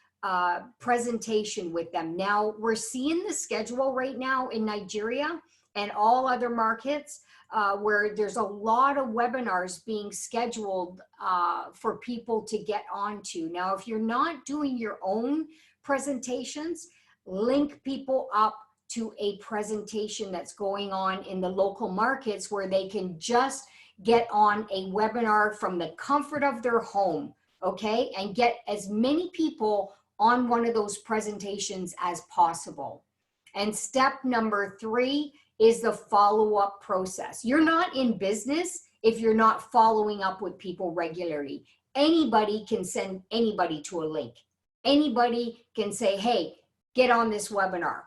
presentation with them. Now, we're seeing the schedule right now in Nigeria and all other markets where there's a lot of webinars being scheduled for people to get onto. Now, if you're not doing your own presentations, link people up to a presentation that's going on in the local markets where they can just get on a webinar from the comfort of their home, okay? And get as many people on one of those presentations as possible. And step number 3 is the follow-up process. You're not in business if you're not following up with people regularly. Anybody can send anybody to a link. Anybody can say, hey, get on this webinar.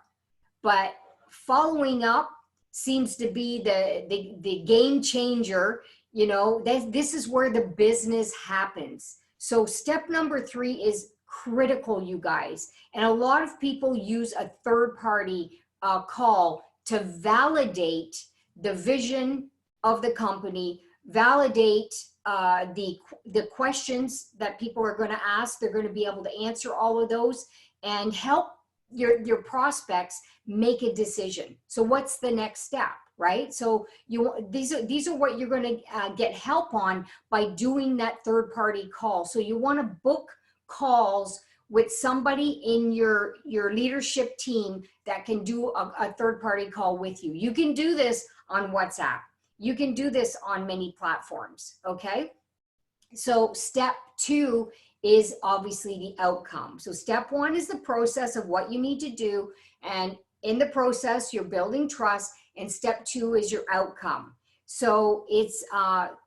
But following up seems to be the game changer. You know, this is where the business happens. So step number 3 is critical, you guys. And a lot of people use a third party call to validate the vision of the company, validate the questions that people are going to ask. They're going to be able to answer all of those and help your prospects make a decision. So what's the next step, right? So these are what you're going to get help on by doing that third party call. So you want to book calls with somebody in your leadership team that can do a third party call with you. You can do this on WhatsApp. You can do this on many platforms, okay? So step 2 is obviously the outcome. So step 1 is the process of what you need to do. And in the process, you're building trust. And step 2 is your outcome. So it's,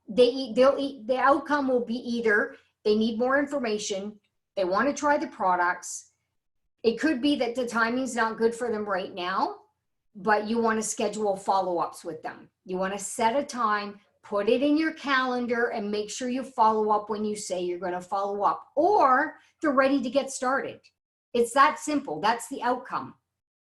the outcome will be either they need more information, they want to try the products. It could be that the timing's not good for them right now, but you want to schedule follow-ups with them. You want to set a time, put it in your calendar, and make sure you follow up when you say you're going to follow up, or they're ready to get started. It's that simple. That's the outcome.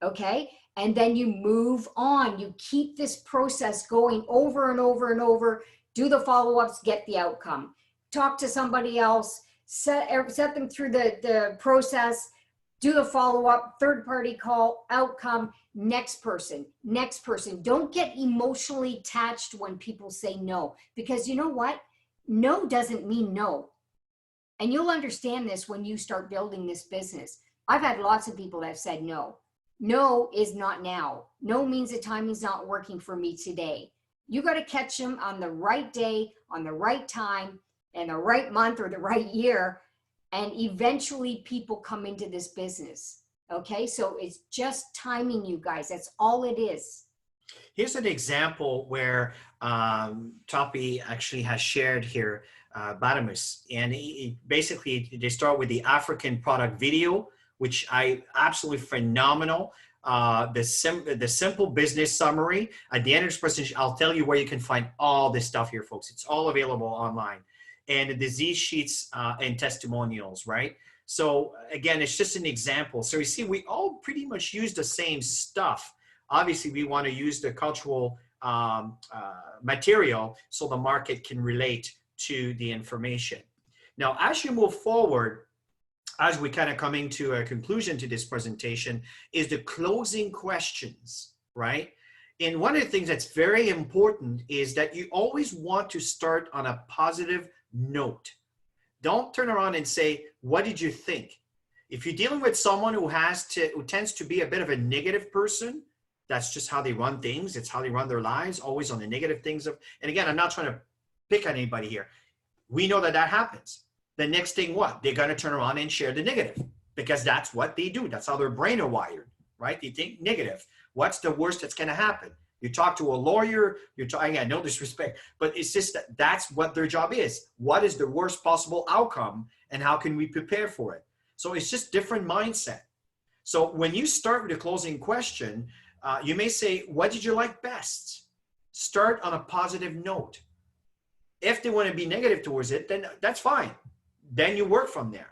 Okay. And then you move on. You keep this process going over and over and over. Do the follow-ups, get the outcome. Talk to somebody else, set them through the process, do the follow-up, third-party call, outcome, next person. Don't get emotionally attached when people say no, because you know what? No doesn't mean no. And you'll understand this when you start building this business. I've had lots of people that have said no. No is not now. No means the timing's not working for me today. You got to catch them on the right day, on the right time, and the right month or the right year. And eventually people come into this business. Okay. So it's just timing, you guys. That's all it is. Here's an example where Toppy actually has shared here, Badamus. And basically they start with the African product video, which I absolutely phenomenal. The simple business summary. At the end of this presentation, I'll tell you where you can find all this stuff here, folks. It's all available online. And the disease sheets and testimonials, right? So again, it's just an example. So you see, we all pretty much use the same stuff. Obviously, we want to use the cultural material so the market can relate to the information. Now, as you move forward, as we kind of coming to a conclusion to this presentation, is the closing questions, right? And one of the things that's very important is that you always want to start on a positive note. Don't turn around and say, what did you think? If you're dealing with someone who tends to be a bit of a negative person, that's just how they run things. It's how they run their lives, always on the negative things. And again, I'm not trying to pick on anybody here. We know that happens. The next thing, what? They're going to turn around and share the negative because that's what they do. That's how their brain are wired, right? They think negative. What's the worst that's going to happen? You talk to a lawyer, you're talking, yeah, no disrespect, but it's just that that's what their job is. What is the worst possible outcome and how can we prepare for it? So it's just different mindset. So when you start with a closing question, You may say, what did you like best? Start on a positive note. If they want to be negative towards it, then that's fine. Then you work from there.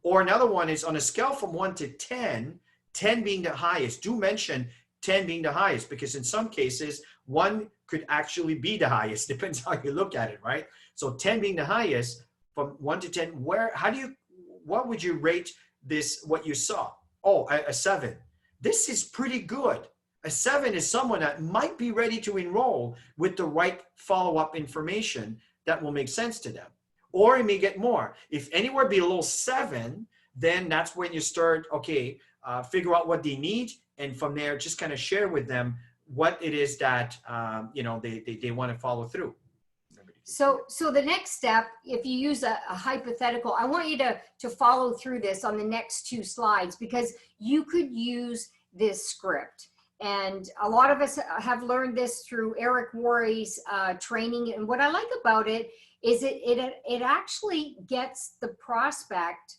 Or another one is on a scale from 1 to 10, 10 being the highest. Do mention 10 being the highest, because in some cases, 1 could actually be the highest. Depends how you look at it, right? So 10 being the highest, from 1 to 10, what would you rate this, what you saw? Oh, a 7. This is pretty good. A 7 is someone that might be ready to enroll with the right follow-up information that will make sense to them. Or it may get more. If anywhere below 7, then that's when you start, okay, figure out what they need. And from there, just kind of share with them what it is that, they want to follow through. So the next step, if you use a hypothetical, I want you to follow through this on the next 2 slides, because you could use this script. And a lot of us have learned this through Eric Worre's training. And what I like about it is it actually gets the prospect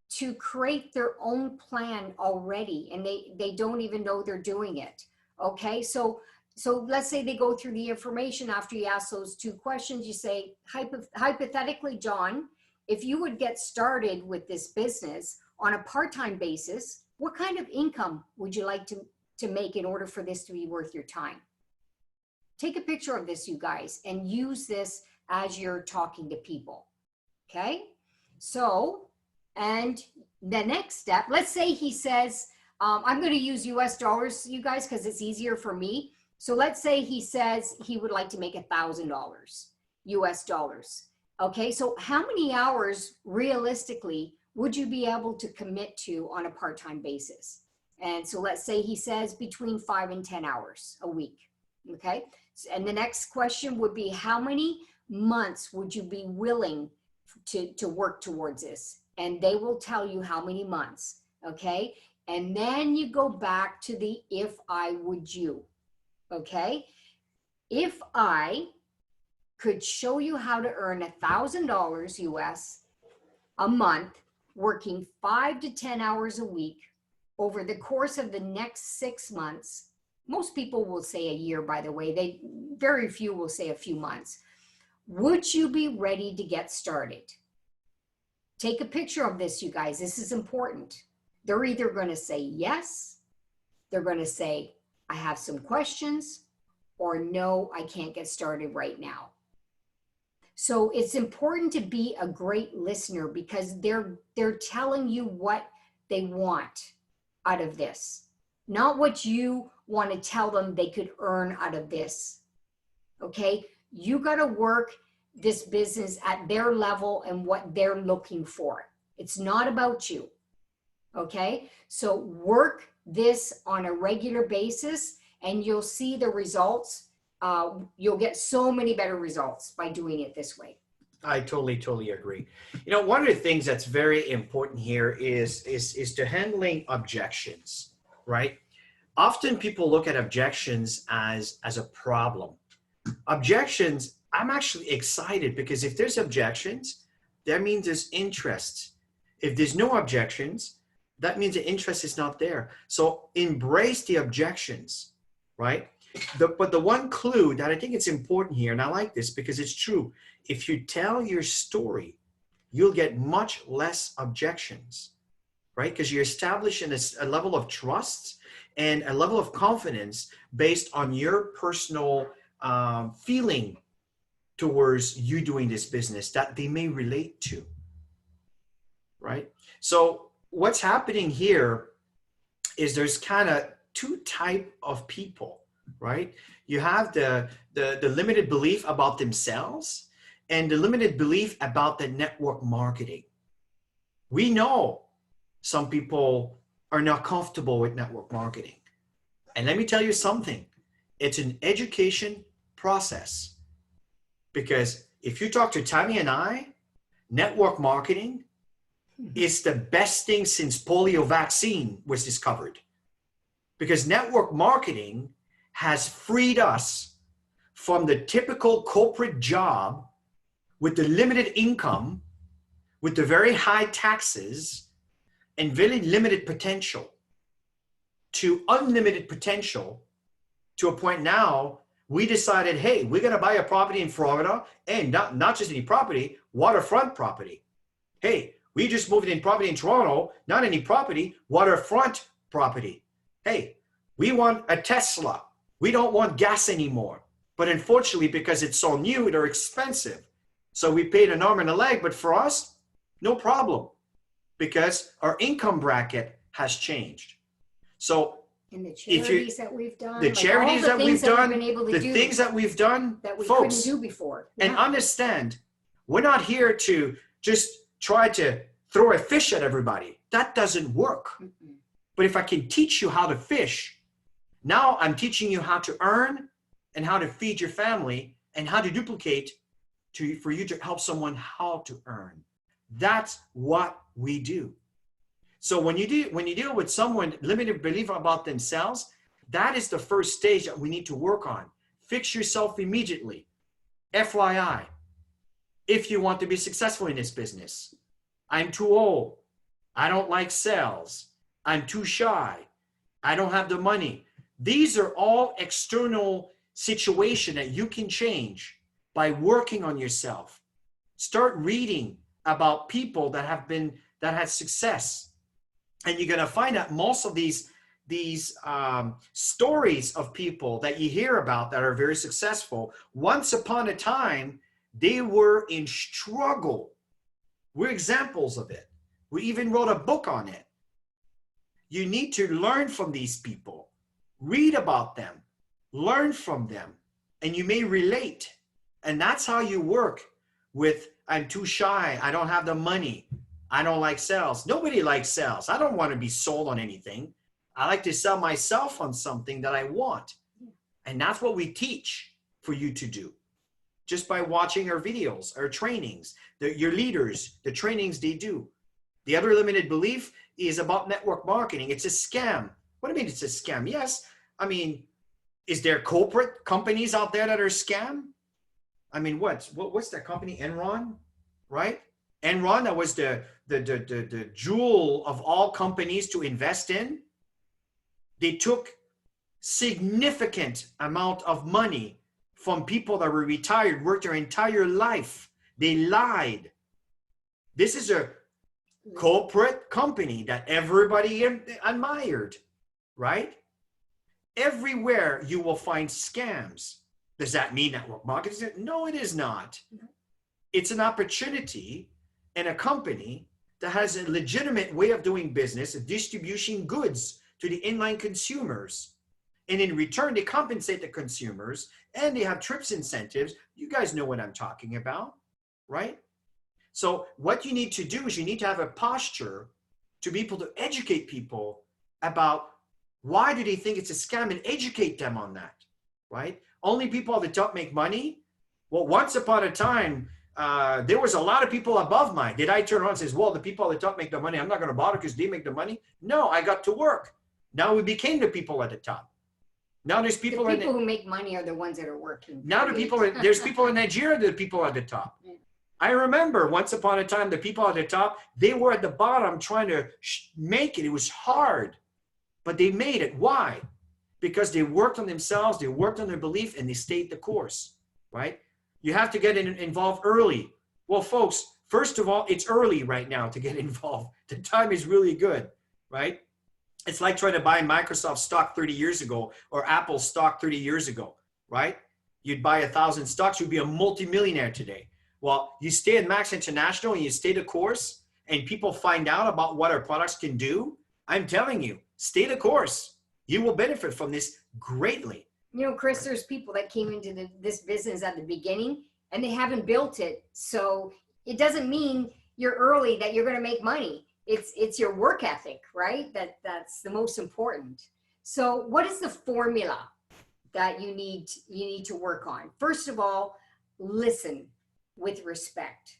to create their own plan already, and they don't even know they're doing it. Okay, so let's say they go through the information after you ask those 2 questions. You say, hypothetically, John, if you would get started with this business on a part-time basis, what kind of income would you like to make in order for this to be worth your time? Take a picture of this, you guys, and use this as you're talking to people. Okay, so, and the next step, let's say he says, I'm going to use US dollars, you guys, because it's easier for me. So let's say he says he would like to make $1,000 US dollars. Okay, so how many hours realistically would you be able to commit to on a part-time basis? And so let's say he says between 5 and 10 hours a week. Okay, and the next question would be, how many months would you be willing to work towards this? And they will tell you how many months. Okay, and then you go back to the if I would you. Okay, if I could show you how to earn $1,000 US a month, working 5 to 10 hours a week over the course of the next 6 months, most people will say a year, by the way, very few will say a few months. Would you be ready to get started? Take a picture of this, you guys. This is important. They're either going to say yes, they're going to say, I have some questions, or no, I can't get started right now. So it's important to be a great listener, because they're telling you what they want out of this, not what you want to tell them they could earn out of this. Okay, you got to work this business at their level and what they're looking for. It's not about you. Okay, so work this on a regular basis and you'll see the results. You'll get so many better results by doing it this way. I totally agree. One of the things that's very important here is to handling objections, right? Often people look at objections as a problem. Objections, I'm actually excited, because if there's objections, that means there's interest. If there's no objections, that means the interest is not there. So embrace the objections, right? But the one clue that I think it's important here, and I like this because it's true, if you tell your story, you'll get much less objections, right? Because you're establishing a level of trust and a level of confidence based on your personal feeling towards you doing this business that they may relate to, right? So what's happening here is there's kind of 2 types of people, right? You have the limited belief about themselves and the limited belief about the network marketing. We know some people are not comfortable with network marketing. And let me tell you something, it's an education process. Because if you talk to Tammy and I, network marketing is the best thing since polio vaccine was discovered. Because network marketing has freed us from the typical corporate job with the limited income, with the very high taxes and very limited potential. to unlimited potential to a point now we decided, hey, we're going to buy a property in Florida, and not just any property, waterfront property. Hey, we just moved in property in Toronto, not any property, waterfront property. Hey, we want a Tesla. We don't want gas anymore. But unfortunately, because it's so new, they're expensive. So we paid an arm and a leg, but for us, no problem, because our income bracket has changed. So and the charities that we've done, the charities that we've done, the things that we've done, that we folks, couldn't do before. and understand, we're not here to just try to throw a fish at everybody. That doesn't work. Mm-mm. But if I can teach you how to fish, now I'm teaching you how to earn and how to feed your family and how to duplicate for you to help someone how to earn. That's what we do. So when you deal with someone limited belief about themselves, that is the first stage that we need to work on. Fix yourself immediately. FYI, if you want to be successful in this business, I'm too old. I don't like sales. I'm too shy. I don't have the money. These are all external situations that you can change by working on yourself. Start reading about people that had success. And you're going to find that most of these stories of people that you hear about that are very successful, once upon a time, they were in struggle. We're examples of it. We even wrote a book on it. You need to learn from these people, read about them, learn from them, and you may relate. And that's how you work with, I'm too shy, I don't have the money, I don't like sales. Nobody likes sales. I don't want to be sold on anything. I like to sell myself on something that I want. And that's what we teach for you to do. Just by watching our videos, our trainings, your leaders, the trainings they do. The other limited belief is about network marketing. It's a scam. What do you mean it's a scam? Yes. I mean, is there corporate companies out there that are scam? I mean, what's that company? Enron, right? Enron, that was the jewel of all companies to invest in. They took significant amount of money from people that were retired, worked their entire life. They lied. This is a corporate company that everybody admired, right? Everywhere you will find scams. Does that mean network marketing? No, it is not. It's an opportunity and a company that has a legitimate way of doing business, of distributing goods to the inline consumers. And in return, they compensate the consumers and they have trips incentives. You guys know what I'm talking about, right? So what you need to do is you need to have a posture to be able to educate people about why do they think it's a scam and educate them on that, right? Only people at the top make money. Well, once upon a time, there was a lot of people above mine. Did I turn around and say, well, the people at the top make the money, I'm not going to bother because they make the money? No, I got to work. Now we became the people at the top. Now there's people who make money are the ones that are working. Now there's people in Nigeria that are people at the top. Yeah. I remember once upon a time, the people at the top, they were at the bottom trying to make it. It was hard, but they made it. Why? Because they worked on themselves, they worked on their belief, and they stayed the course, right? You have to get involved early. Well, folks, first of all, it's early right now to get involved. The time is really good, right? It's like trying to buy Microsoft stock 30 years ago or Apple stock 30 years ago, right? You'd buy 1,000 stocks, you'd be a multimillionaire today. Well, you stay at Max International and you stay the course and people find out about what our products can do. I'm telling you, stay the course. You will benefit from this greatly. You know, Chris, there's people that came into this business at the beginning and they haven't built it. So it doesn't mean you're early that you're going to make money. It's your work ethic, right? That's the most important. So what is the formula that you need to work on? First of all, listen with respect.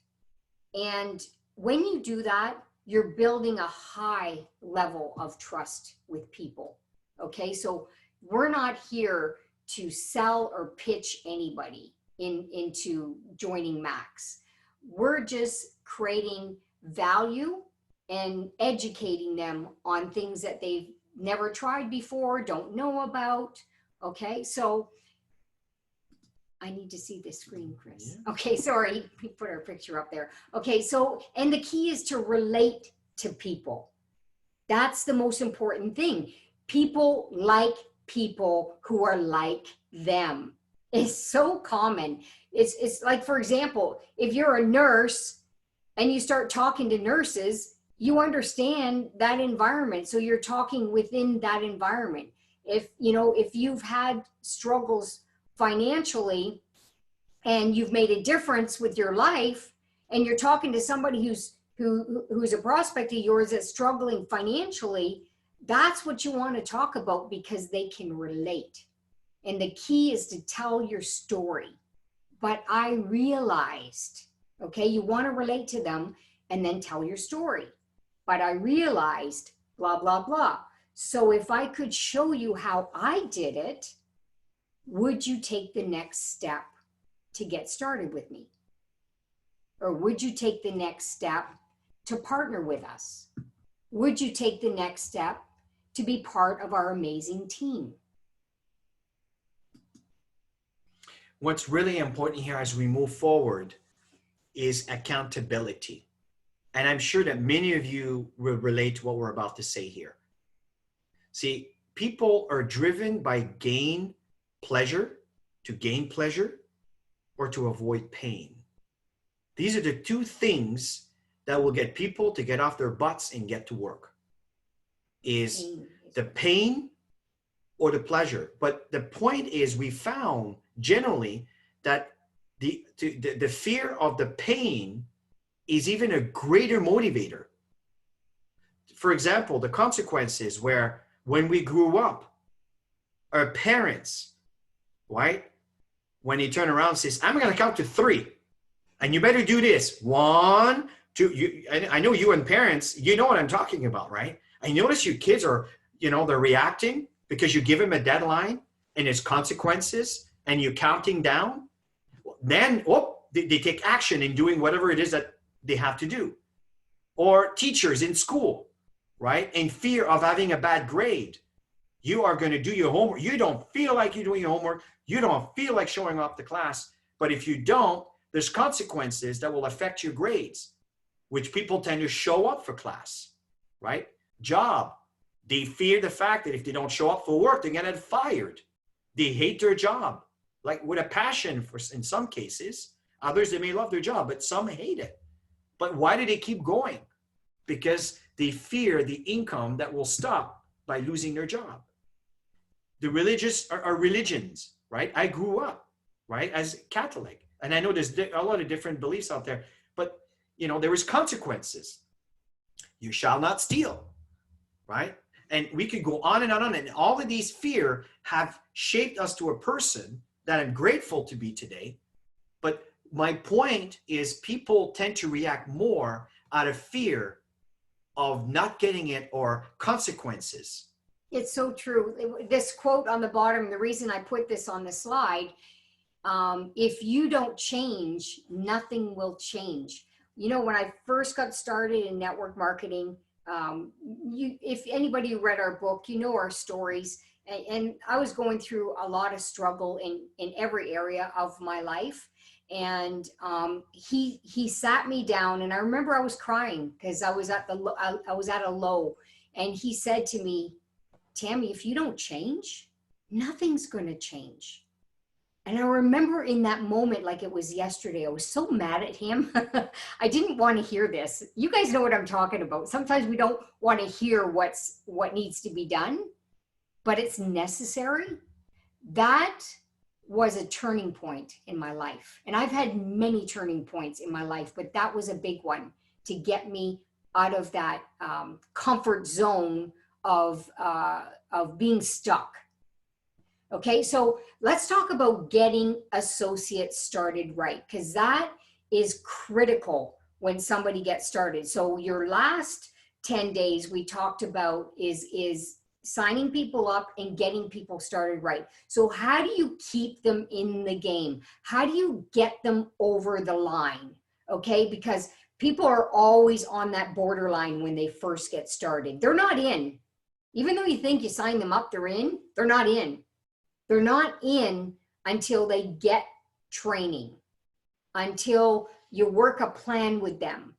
And when you do that, you're building a high level of trust with people. Okay, so we're not here to sell or pitch anybody into joining Max. We're just creating value and educating them on things that they've never tried before, don't know about. Okay, so I need to see this screen, Chris. Yeah. Okay, sorry, we put our picture up there. Okay, so, and the key is to relate to people. That's the most important thing. People like people who are like them. It's so common. It's like, for example, if you're a nurse and you start talking to nurses, you understand that environment. So you're talking within that environment. If, you know, if you've had struggles financially and you've made a difference with your life and you're talking to somebody who's a prospect of yours that's struggling financially, that's what you want to talk about because they can relate. And the key is to tell your story. But I realized, okay, you want to relate to them and then tell your story. But I realized blah, blah, blah. So if I could show you how I did it, would you take the next step to get started with me? Or would you take the next step to partner with us? Would you take the next step to be part of our amazing team? What's really important here as we move forward is accountability. And I'm sure that many of you will relate to what we're about to say here. See, people are driven by to gain pleasure, or to avoid pain. These are the two things that will get people to get off their butts and get to work. Is the pain or the pleasure. But the point is, we found generally that the fear of the pain is even a greater motivator. For example, the consequences where when we grew up, our parents, right? When they turn around and says, I'm going to count to 3 and you better do this. 1, 2, I know you and parents, you know what I'm talking about, right? I notice your kids are, you know, they're reacting because you give them a deadline and its consequences and you're counting down. Then, they take action in doing whatever it is that they have to do. Or teachers in school, right? In fear of having a bad grade. You are going to do your homework. You don't feel like you're doing your homework. You don't feel like showing up to class. But if you don't, there's consequences that will affect your grades, which people tend to show up for class, right? Job. They fear the fact that if they don't show up for work, they're going to get fired. They hate their job, like with a passion for, in some cases. Others, they may love their job, but some hate it. But why do they keep going? Because they fear the income that will stop by losing their job. The religious are religions, right? I grew up, right, as Catholic. And I know there's a lot of different beliefs out there, but, you know, there is consequences. You shall not steal, right? And we could go on and on. And all of these fear have shaped us to a person that I'm grateful to be today. But my point is people tend to react more out of fear of not getting it or consequences. It's so true. This quote on the bottom, the reason I put this on the slide, if you don't change, nothing will change. You know, when I first got started in network marketing, if anybody read our book, you know our stories. And I was going through a lot of struggle in every area of my life. And he sat me down, and I remember I was crying because I was at a low. And he said to me, Tammy, if you don't change, nothing's going to change. And I remember in that moment, like it was yesterday, I was so mad at him. I didn't want to hear this. You guys know what I'm talking about. Sometimes we don't want to hear what needs to be done, but it's necessary. That was a turning point in my life. And I've had many turning points in my life, but that was a big one to get me out of that comfort zone of being stuck. Okay, so let's talk about getting associates started right, because that is critical when somebody gets started. So your last 10 days we talked about is signing people up and getting people started right. So how do you keep them in the game? How do you get them over the line? Okay, because people are always on that borderline when they first get started. They're not in. Even though you think you signed them up, they're in, they're not in. They're not in until they get training, until you work a plan with them,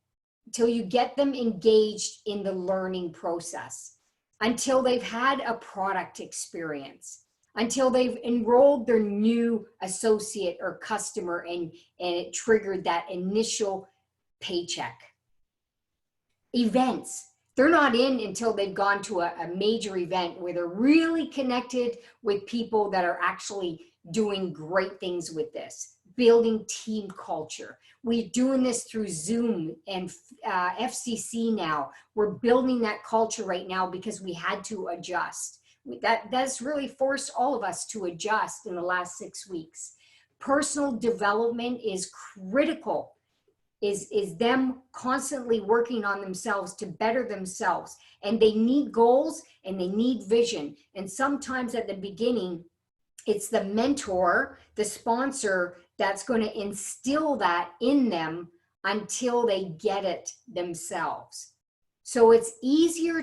until you get them engaged in the learning process, until they've had a product experience, until they've enrolled their new associate or customer and it triggered that initial paycheck. Events. They're not in until they've gone to a major event where they're really connected with people that are actually doing great things with this, building team culture. We're doing this through Zoom and FCC now. We're building that culture right now because we had to adjust. That's really forced all of us to adjust in the last 6 weeks. Personal development is critical. Is them constantly working on themselves to better themselves. And they need goals and they need vision. And sometimes at the beginning, it's the mentor, the sponsor that's going to instill that in them until they get it themselves. So it's easier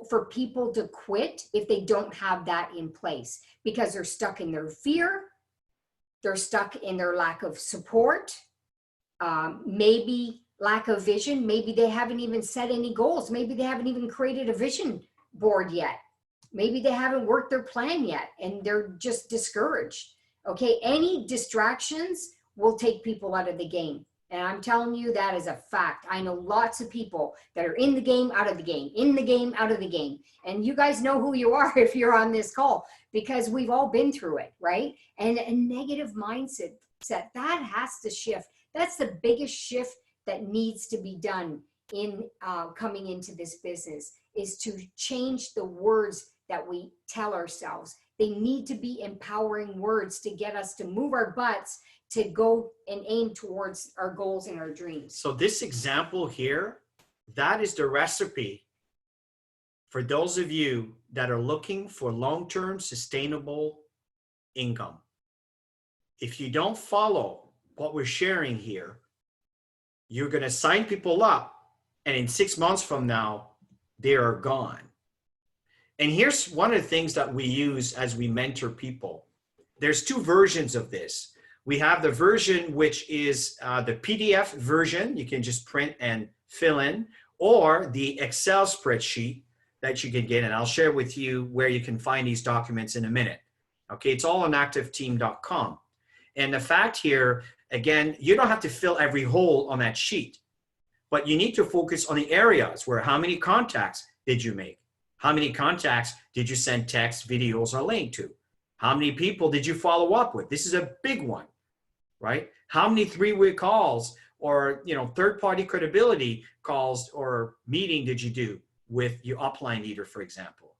for people to quit if they don't have that in place because they're stuck in their fear. They're stuck in their lack of support. Maybe lack of vision. Maybe they haven't even set any goals. Maybe they haven't even created a vision board yet. Maybe they haven't worked their plan yet and they're just discouraged. Okay, any distractions will take people out of the game. And I'm telling you that is a fact. I know lots of people that are in the game, out of the game, in the game, out of the game. And you guys know who you are if you're on this call because we've all been through it, right? And a negative mindset, that has to shift. That's the biggest shift that needs to be done in coming into this business is to change the words that we tell ourselves. They need to be empowering words to get us to move our butts to go and aim towards our goals and our dreams. So this example here, that is the recipe for those of you that are looking for long-term sustainable income. If you don't follow what we're sharing here, you're going to sign people up and in 6 months from now, they are gone. And here's one of the things that we use as we mentor people. There's 2 versions of this. We have the version which is the PDF version, you can just print and fill in, or the Excel spreadsheet that you can get. And I'll share with you where you can find these documents in a minute. Okay, it's all on activeteam.com. And the fact here, again, you don't have to fill every hole on that sheet, but you need to focus on the areas where how many contacts did you make? How many contacts did you send text, videos, or link to? How many people did you follow up with? This is a big one, right? How many 3-way calls or third-party credibility calls or meeting did you do with your upline leader, for example,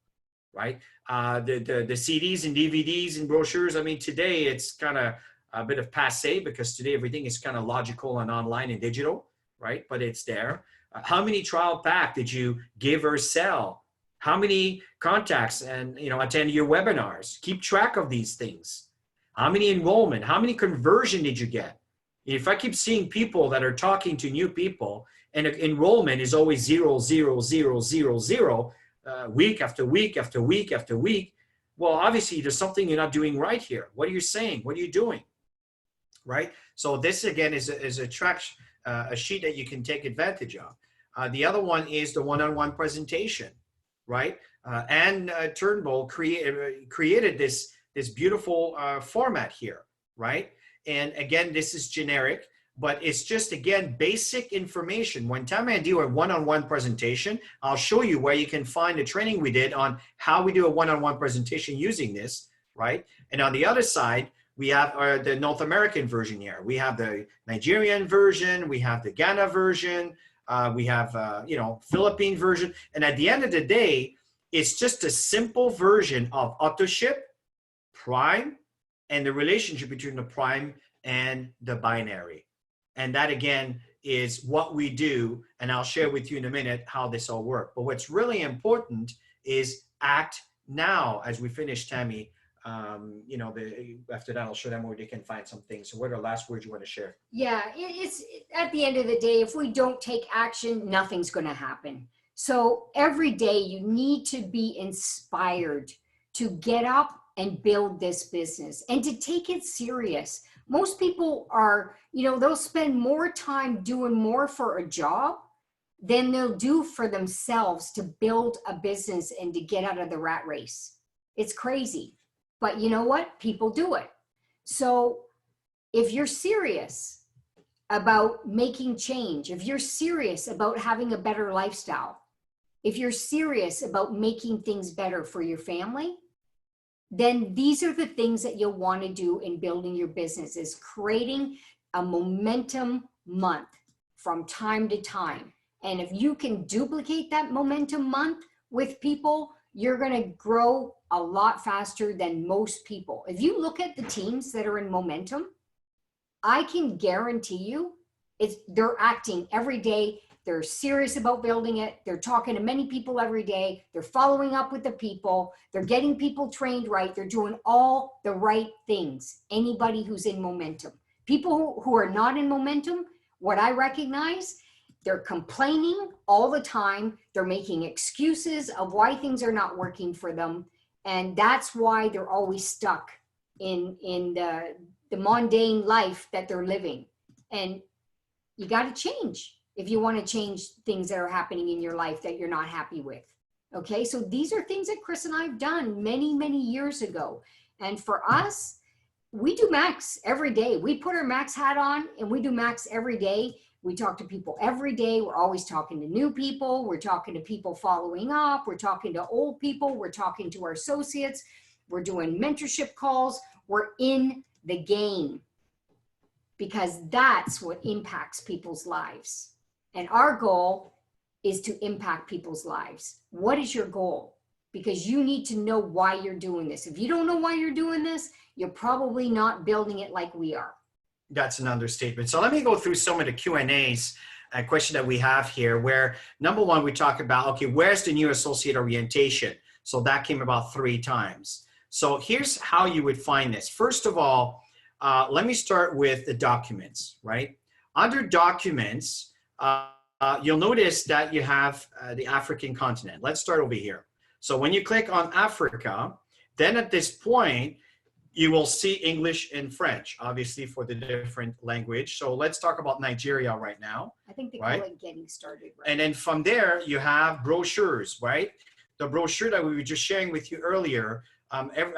right? The CDs and DVDs and brochures, I mean, today it's kind of a bit of passe because today everything is kind of logical and online and digital, right? But it's there. How many trial pack did you give or sell? How many contacts and attend your webinars? Keep track of these things. How many enrollment? How many conversion did you get? If I keep seeing people that are talking to new people and enrollment is always 0, 0, 0, 0, 0, week after week after week after week, well, obviously there's something you're not doing right here. What are you saying? What are you doing? Right? So this again is a sheet that you can take advantage of. The other one is the one-on-one presentation, right? And Turnbull created this beautiful format here, right? And again, this is generic, but it's just, again, basic information. When Tammy and I do a one-on-one presentation, I'll show you where you can find the training we did on how we do a one-on-one presentation using this, right? And on the other side, we have the North American version here. We have the Nigerian version. We have the Ghana version. We have, Philippine version. And at the end of the day, it's just a simple version of AutoShip, Prime, and the relationship between the Prime and the binary. And that, again, is what we do. And I'll share with you in a minute how this all works. But what's really important is act now as we finish, Tammy. After that, I'll show them where they can find some things. So what are the last words you want to share? Yeah, it's at the end of the day, if we don't take action, nothing's going to happen. So every day you need to be inspired to get up and build this business and to take it serious. Most people are, they'll spend more time doing more for a job than they'll do for themselves to build a business and to get out of the rat race. It's crazy. But you know what? People do it. So if you're serious about making change, if you're serious about having a better lifestyle, if you're serious about making things better for your family, then these are the things that you'll want to do in building your business, is creating a momentum month from time to time. And if you can duplicate that momentum month with people, you're going to grow a lot faster than most people. If you look at the teams that are in momentum, I can guarantee you they're acting every day. They're serious about building it. They're talking to many people every day. They're following up with the people. They're getting people trained right. They're doing all the right things. Anybody who's in momentum. People who are not in momentum, what I recognize, they're complaining all the time. They're making excuses of why things are not working for them. And that's why they're always stuck in the mundane life that they're living. And you got to change if you want to change things that are happening in your life that you're not happy with. Okay, so these are things that Chris and I have done many, many years ago. And for us, we do Max every day. We put our Max hat on and we do Max every day. We talk to people every day. We're always talking to new people. We're talking to people following up. We're talking to old people. We're talking to our associates. We're doing mentorship calls. We're in the game because that's what impacts people's lives. And our goal is to impact people's lives. What is your goal? Because you need to know why you're doing this. If you don't know why you're doing this, you're probably not building it like we are. That's an understatement. So let me go through some of the Q&As, question that we have here, where number one, we talk about, okay, where's the new associate orientation? So that came about 3 times. So here's how you would find this. First of all, let me start with the documents, right? Under documents, you'll notice that you have the African continent. Let's start over here. So when you click on Africa, then at this point, you will see English and French, obviously for the different language. So let's talk about Nigeria right now. I think they call it getting started. Right? And then from there, you have brochures, right? The brochure that we were just sharing with you earlier.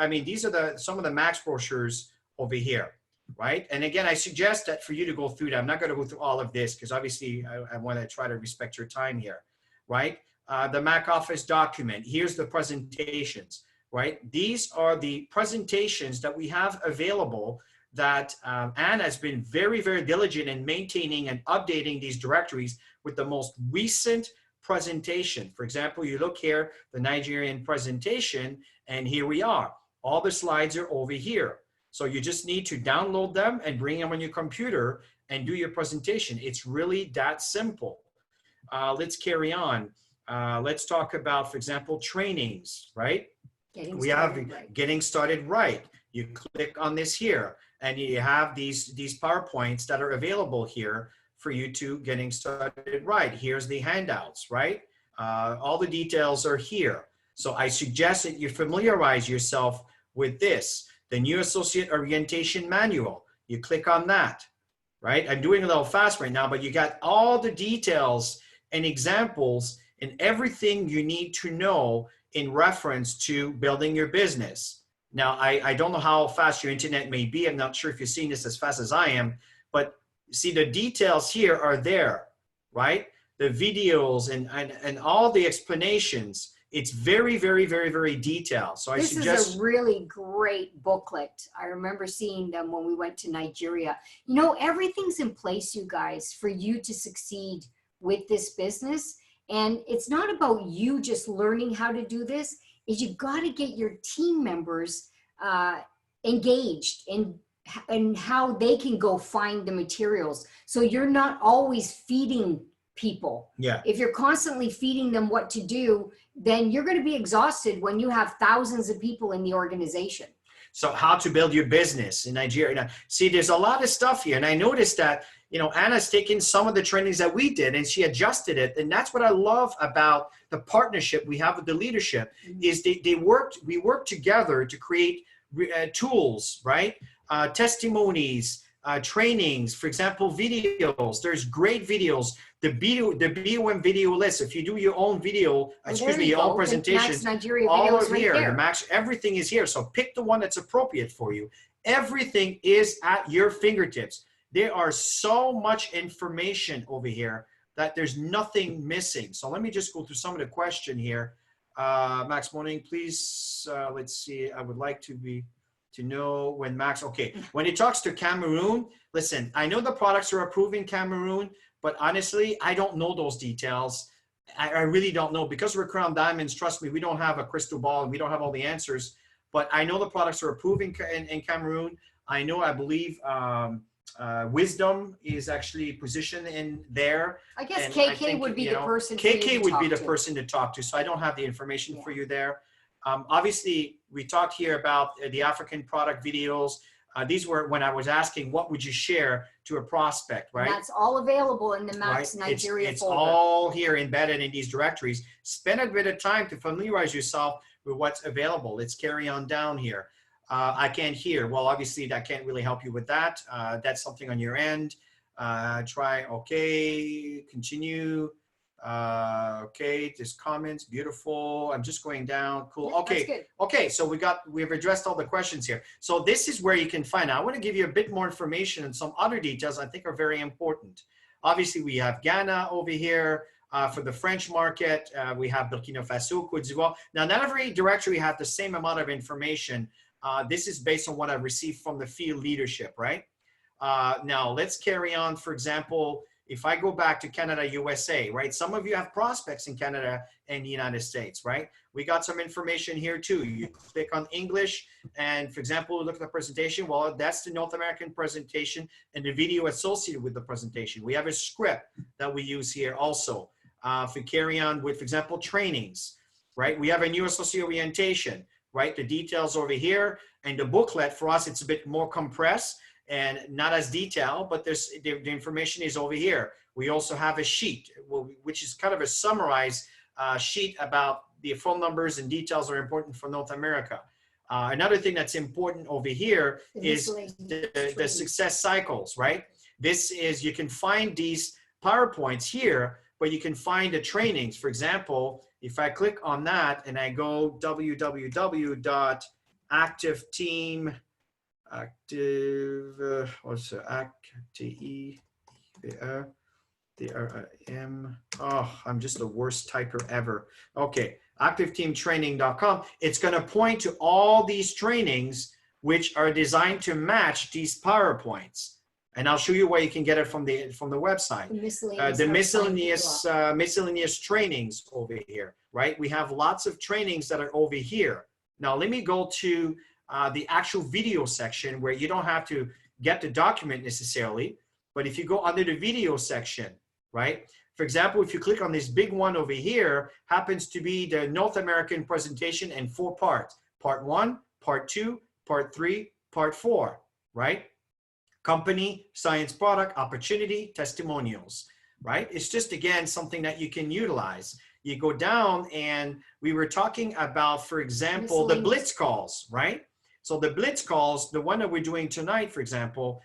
These are some of the Max brochures over here, right? And again, I suggest that for you to go through that. I'm not going to go through all of this because obviously I want to try to respect your time here, right? The Mac office document. Here's the presentations. Right? These are the presentations that we have available that Anne has been very, very diligent in maintaining and updating these directories with the most recent presentation. For example, you look here, the Nigerian presentation, and here we are. All the slides are over here. So you just need to download them and bring them on your computer and do your presentation. It's really that simple. Let's carry on. Let's talk about, for example, trainings, right? Getting started right. You click on this here and you have these PowerPoints that are available here for you to getting started right. Here's the handouts, right? All the details are here. So I suggest that you familiarize yourself with this. The new associate orientation manual. You click on that, right? I'm doing a little fast right now, but you got all the details and examples and everything you need to know in reference to building your business. Now, I don't know how fast your internet may be. I'm not sure if you're seeing this as fast as I am, but see the details here are there, right? The videos and all the explanations. It's very, very, very, very detailed. So this is a really great booklet. I remember seeing them when we went to Nigeria. Everything's in place, you guys, for you to succeed with this business. And it's not about you just learning how to do this, is you got to get your team members engaged in how they can go find the materials. So you're not always feeding people. Yeah. If you're constantly feeding them what to do, then you're going to be exhausted when you have thousands of people in the organization. So how to build your business in Nigeria. Now, see, there's a lot of stuff here. And I noticed that, you know, Anna's taken some of the trainings that we did and she adjusted it. And that's what I love about the partnership we have with the leadership is we worked together to create tools, right? Testimonies, trainings, for example, videos. There's great videos. The BOM video list. If you do your own video, your own presentation, Max Nigeria all videos are right here. there. The Max, everything is here. So pick the one that's appropriate for you. Everything is at your fingertips. There are so much information over here that there's nothing missing. So let me just go through some of the question here. Max Morning, please. Let's see. I would like to know when Max. Okay, when it talks to Cameroon, listen. I know the products are approved in Cameroon. But honestly, I don't know those details. I really don't know because we're Crown Diamonds. Trust me, we don't have a crystal ball and we don't have all the answers. But I know the products are approved in Cameroon. I know, I believe Wisdom is actually positioned in there. I guess And KK would be the person. KK would be the person to talk to. So I don't have the information for you there. Obviously, we talked here about the African product videos. These were when I was asking, what would you share to a prospect, right? And that's all available in the Max Nigeria it's folder. all here embedded in these directories. Spend a bit of time to familiarize yourself with what's available. Let's carry on down here. I can't hear. Well, obviously, that can't really help you with that. That's something on your end. Try, okay, continue. Okay, just comments, beautiful. I'm just going down, cool. Yeah, okay, that's good. okay, so we've addressed all the questions here. So this is where you can find out. I want to give you a bit more information and some other details I think are very important. Obviously, we have Ghana over here. For the French market, we have Burkina Faso, Côte d'Ivoire. Now, not every directory has the same amount of information. This is based on what I've received from the field leadership, right? Now, let's carry on. For example, if I go back to Canada, USA, right? Some of you have prospects in Canada and the United States, right? We got some information here too. You click on English and for example, look at the presentation. Well, that's the North American presentation and the video associated with the presentation. We have a script that we use here also. If we carry on with, for example, trainings, right? We have a new associate orientation, right? The details over here and the booklet for us, it's a bit more compressed and not as detailed, but the information is over here. We also have a sheet, which is kind of a summarized sheet about the phone numbers and details are important for North America. Another thing that's important over here is the success cycles, right? This is, you can find these PowerPoints here, but you can find the trainings. For example, if I click on that and I go www.activeteam, what's it? ActiveTeam. Oh, I'm just the worst typer ever. Okay, activeteamtraining.com. It's going to point to all these trainings which are designed to match these PowerPoints. And I'll show you where you can get it from the website. The miscellaneous trainings over here, right? We have lots of trainings that are over here. Now let me go to the actual video section where you don't have to get the document necessarily, but if you go under the video section, right? For example, if you click on this big one over here, happens to be the North American presentation in 4 parts. Part 1, Part 2, Part 3, Part 4, right? Company, science, product, opportunity, testimonials, right? It's just, again, something that you can utilize. You go down and we were talking about, for example, the BLITZ calls, right? So the BLITZ calls, the one that we're doing tonight, for example,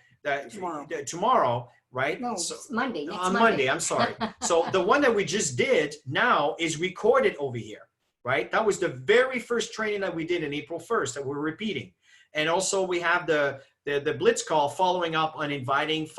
tomorrow, right? No, so, Monday. On Monday, I'm sorry. So the one that we just did now is recorded over here, right? That was the very first training that we did in April 1st that we're repeating. And also we have the BLITZ call following up on inviting,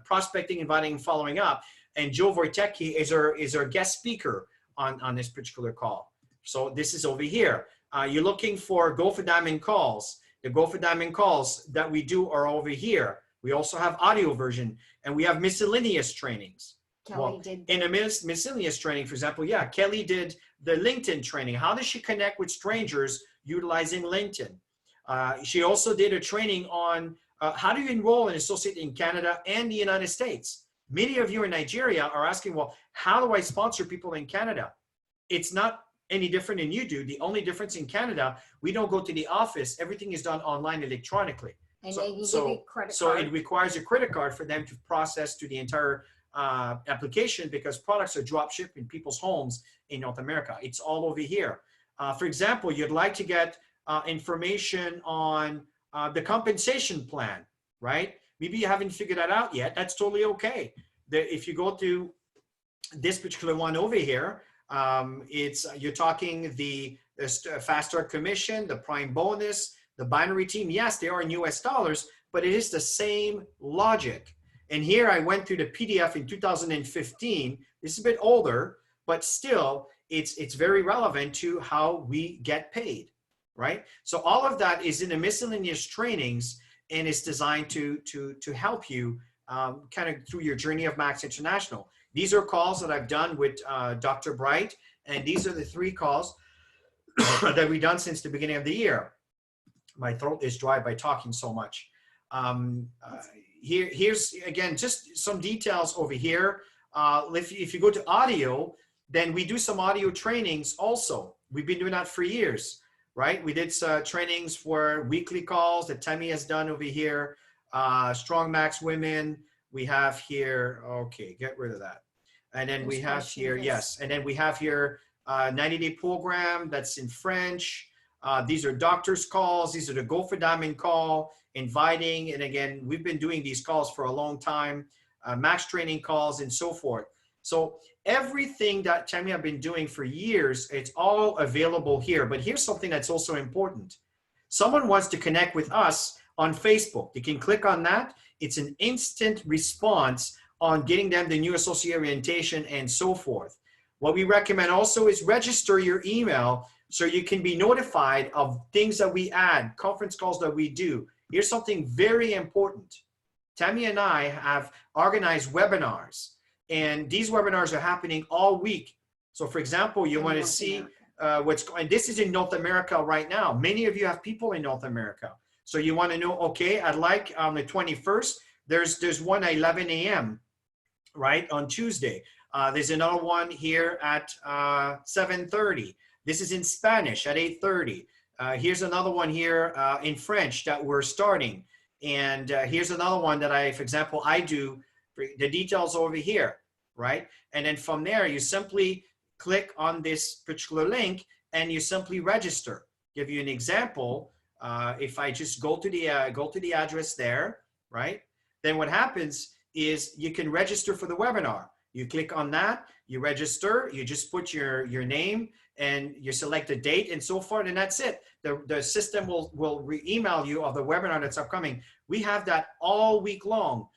prospecting, inviting, and following up. And Joe Wojtecki is our guest speaker on this particular call. So this is over here. You're looking for Go for Diamond calls. The Go for Diamond calls that we do are over here. We also have audio version and we have miscellaneous trainings. Kelly did. In a miscellaneous training, for example, yeah, Kelly did the LinkedIn training. How does she connect with strangers utilizing LinkedIn? She also did a training on how do you enroll an associate in Canada and the United States. Many of you in Nigeria are asking, well, how do I sponsor people in Canada? It's not any different than you do. The only difference in Canada, we don't go to the office. Everything is done online electronically. And So, then you so, get a credit so card. it requires a credit card for them to process to the entire application, because products are drop shipped in people's homes in North America. It's all over here. For example, you'd like to get information on the compensation plan, right? Maybe you haven't figured that out yet. That's totally okay. If you go to this particular one over here, you're talking the fast start commission, the prime bonus, the binary team. Yes, they are in US dollars, but it is the same logic. And here I went through the PDF in 2015. This is a bit older, but still it's very relevant to how we get paid, right? So all of that is in the miscellaneous trainings, and it's designed to help you kind of through your journey of Max International. These are calls that I've done with Dr. Bright, and these are the 3 calls that we've done since the beginning of the year. My throat is dry by talking so much. Here's, again, just some details over here. If you go to audio, then we do some audio trainings also. We've been doing that for years, right? We did trainings for weekly calls that Tammy has done over here. Strong Max Women. We have here, okay, get rid of that. And then we have here, yes. And then we have here 90-day program that's in French. These are doctor's calls. These are the Go for Diamond call, inviting. And again, we've been doing these calls for a long time, max training calls and so forth. So everything that Tammy have been doing for years, it's all available here. But here's something that's also important. Someone wants to connect with us on Facebook. You can click on that. It's an instant response on getting them the new associate orientation and so forth. What we recommend also is register your email so you can be notified of things that we add, conference calls that we do. Here's something very important. Tammy and I have organized webinars, and these webinars are happening all week. So for example, you want to see what's going, this is in North America right now. Many of you have people in North America. So you want to know, okay, I'd like on the 21st, there's one at 11 a.m., right, on Tuesday. There's another one here at 7:30. This is in Spanish at 8:30. Here's another one here in French that we're starting. And here's another one that for example, I do the details over here, right? And then from there, you simply click on this particular link and you simply register. Give you an example. If I just go to the address there, right? Then what happens is you can register for the webinar. You click on that, you register, you just put your name and you select a date and so forth, and that's it. The system will email you of the webinar that's upcoming. We have that all week long.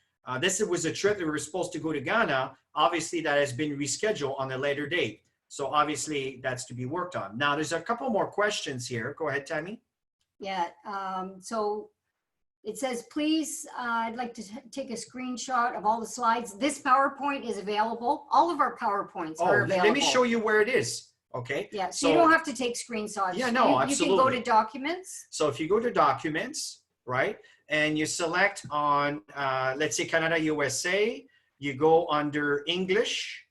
This was a trip that we were supposed to go to Ghana. Obviously, that has been rescheduled on a later date. So obviously, that's to be worked on. Now, there's a couple more questions here. Go ahead, Tammy. Yeah, so it says, please, I'd like to take a screenshot of all the slides. This PowerPoint is available. All of our PowerPoints are available. Let me show you where it is. Okay. Yeah, so you don't have to take screenshots. Yeah, no, absolutely. You can go to documents. So if you go to documents, right, and you select on, let's say Canada, USA, you go under English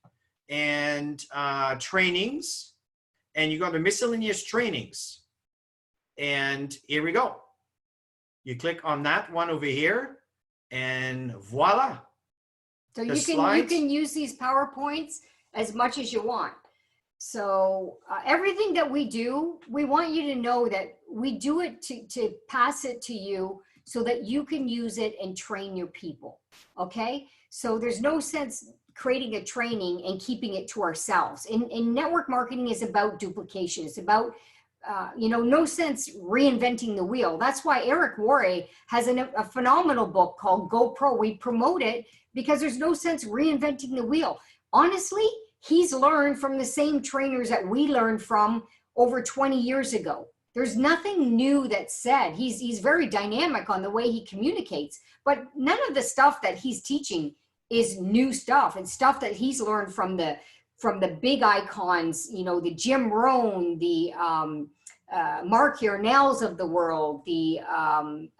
and trainings, and you go under miscellaneous trainings. And here we go. You click on that one over here, and voila. So you can use these PowerPoints as much as you want. So everything that we do, we want you to know that we do it to pass it to you so that you can use it and train your people. Okay. So there's no sense creating a training and keeping it to ourselves. And network marketing is about duplication. It's about no sense reinventing the wheel. That's why Eric Worre has a phenomenal book called Go Pro. We promote it because there's no sense reinventing the wheel. Honestly, he's learned from the same trainers that we learned from over 20 years ago. There's nothing new that's said. He's very dynamic on the way he communicates, but none of the stuff that he's teaching is new stuff. It's stuff that he's learned from the big icons, the Jim Rohn, the Mark Yarnells of the world, I'm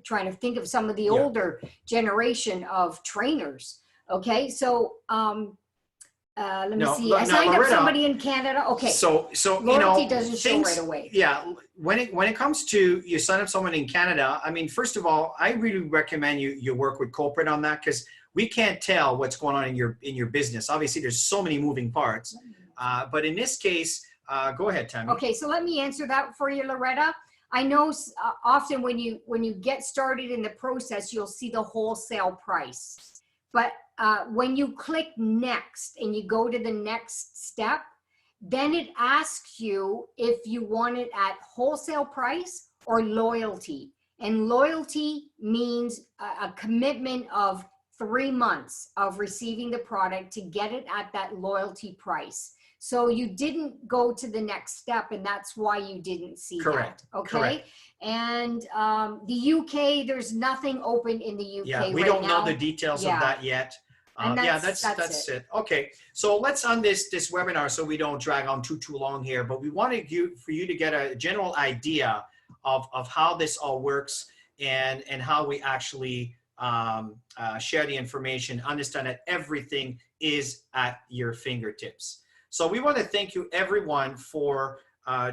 trying to think of some of the older generation of trainers. Okay, so let me No, see. no, I signed up Loretta. somebody in Canada. Okay. So Loyalty doesn't show right away. Yeah, when it comes to you sign up someone in Canada, I mean, first of all, I really recommend you work with corporate on that, because we can't tell what's going on in your business. Obviously, there's so many moving parts. But in this case, go ahead, Tammy. Okay, so let me answer that for you, Loretta. I know often when you get started in the process, you'll see the wholesale price. But when you click next and you go to the next step, then it asks you if you want it at wholesale price or loyalty. And loyalty means a commitment of 3 months of receiving the product to get it at that loyalty price. So you didn't go to the next step, and that's why you didn't see Correct. that. Okay. Correct. And the UK, there's nothing open in the UK. Yeah, we right don't now. know the details Yeah. of that yet. And Yeah, that's that's it. Okay, so let's end this webinar so we don't drag on too long here. But we wanted for you to get a general idea of how this all works and how we actually share the information. Understand that everything is at your fingertips. So we want to thank you, everyone, for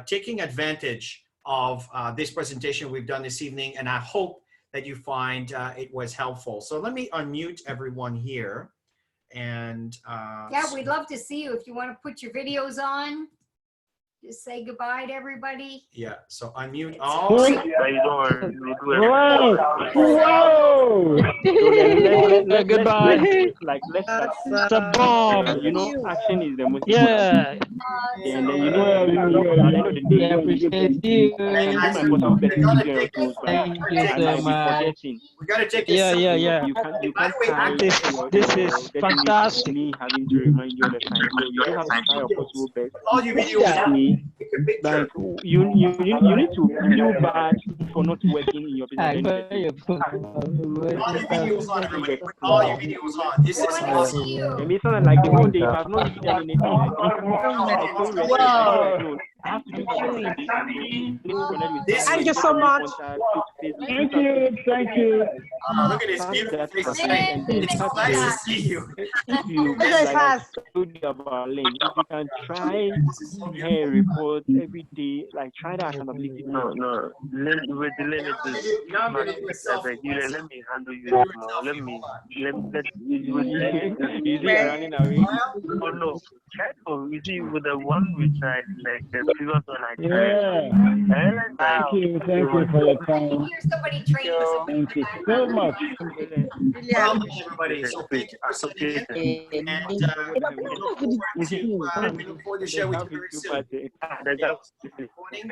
taking advantage of this presentation we've done this evening, and I hope that you find it was helpful. So let me unmute everyone here. And yeah, we'd love to see you. If you want to put your videos on, just say goodbye to everybody. Yeah, so unmute all. Whoa! Goodbye. It's a bomb. Action is the most Yeah. And then, at the end of the day, I appreciate you. Thank you so much. We got to take it. Yeah, yeah, yeah. You can't By the way, tie This is fantastic. me having to remind you all the time. So you just have to try your possible best. all your videos. Me, Take a picture. like you need to feel bad for not working in your I business. got your phone. All your videos on, everybody. Put all your videos on. This is awesome. It means something like the whole day, if I've not really done anything, I have to do This Thank you so much. Thank you. Look at this beautiful face. It's nice to see you. If you told you about Lynn, if you can try her report every day, like try the accountability. No. Let me handle you now. Let You see her running away. Oh no. You see, with the one we tried, like the previous one I tried. Thank you for your time. Here's somebody training us. Thank you so much. Well, everybody. So thank you for sitting in. And we look forward to share with you very soon. Recording.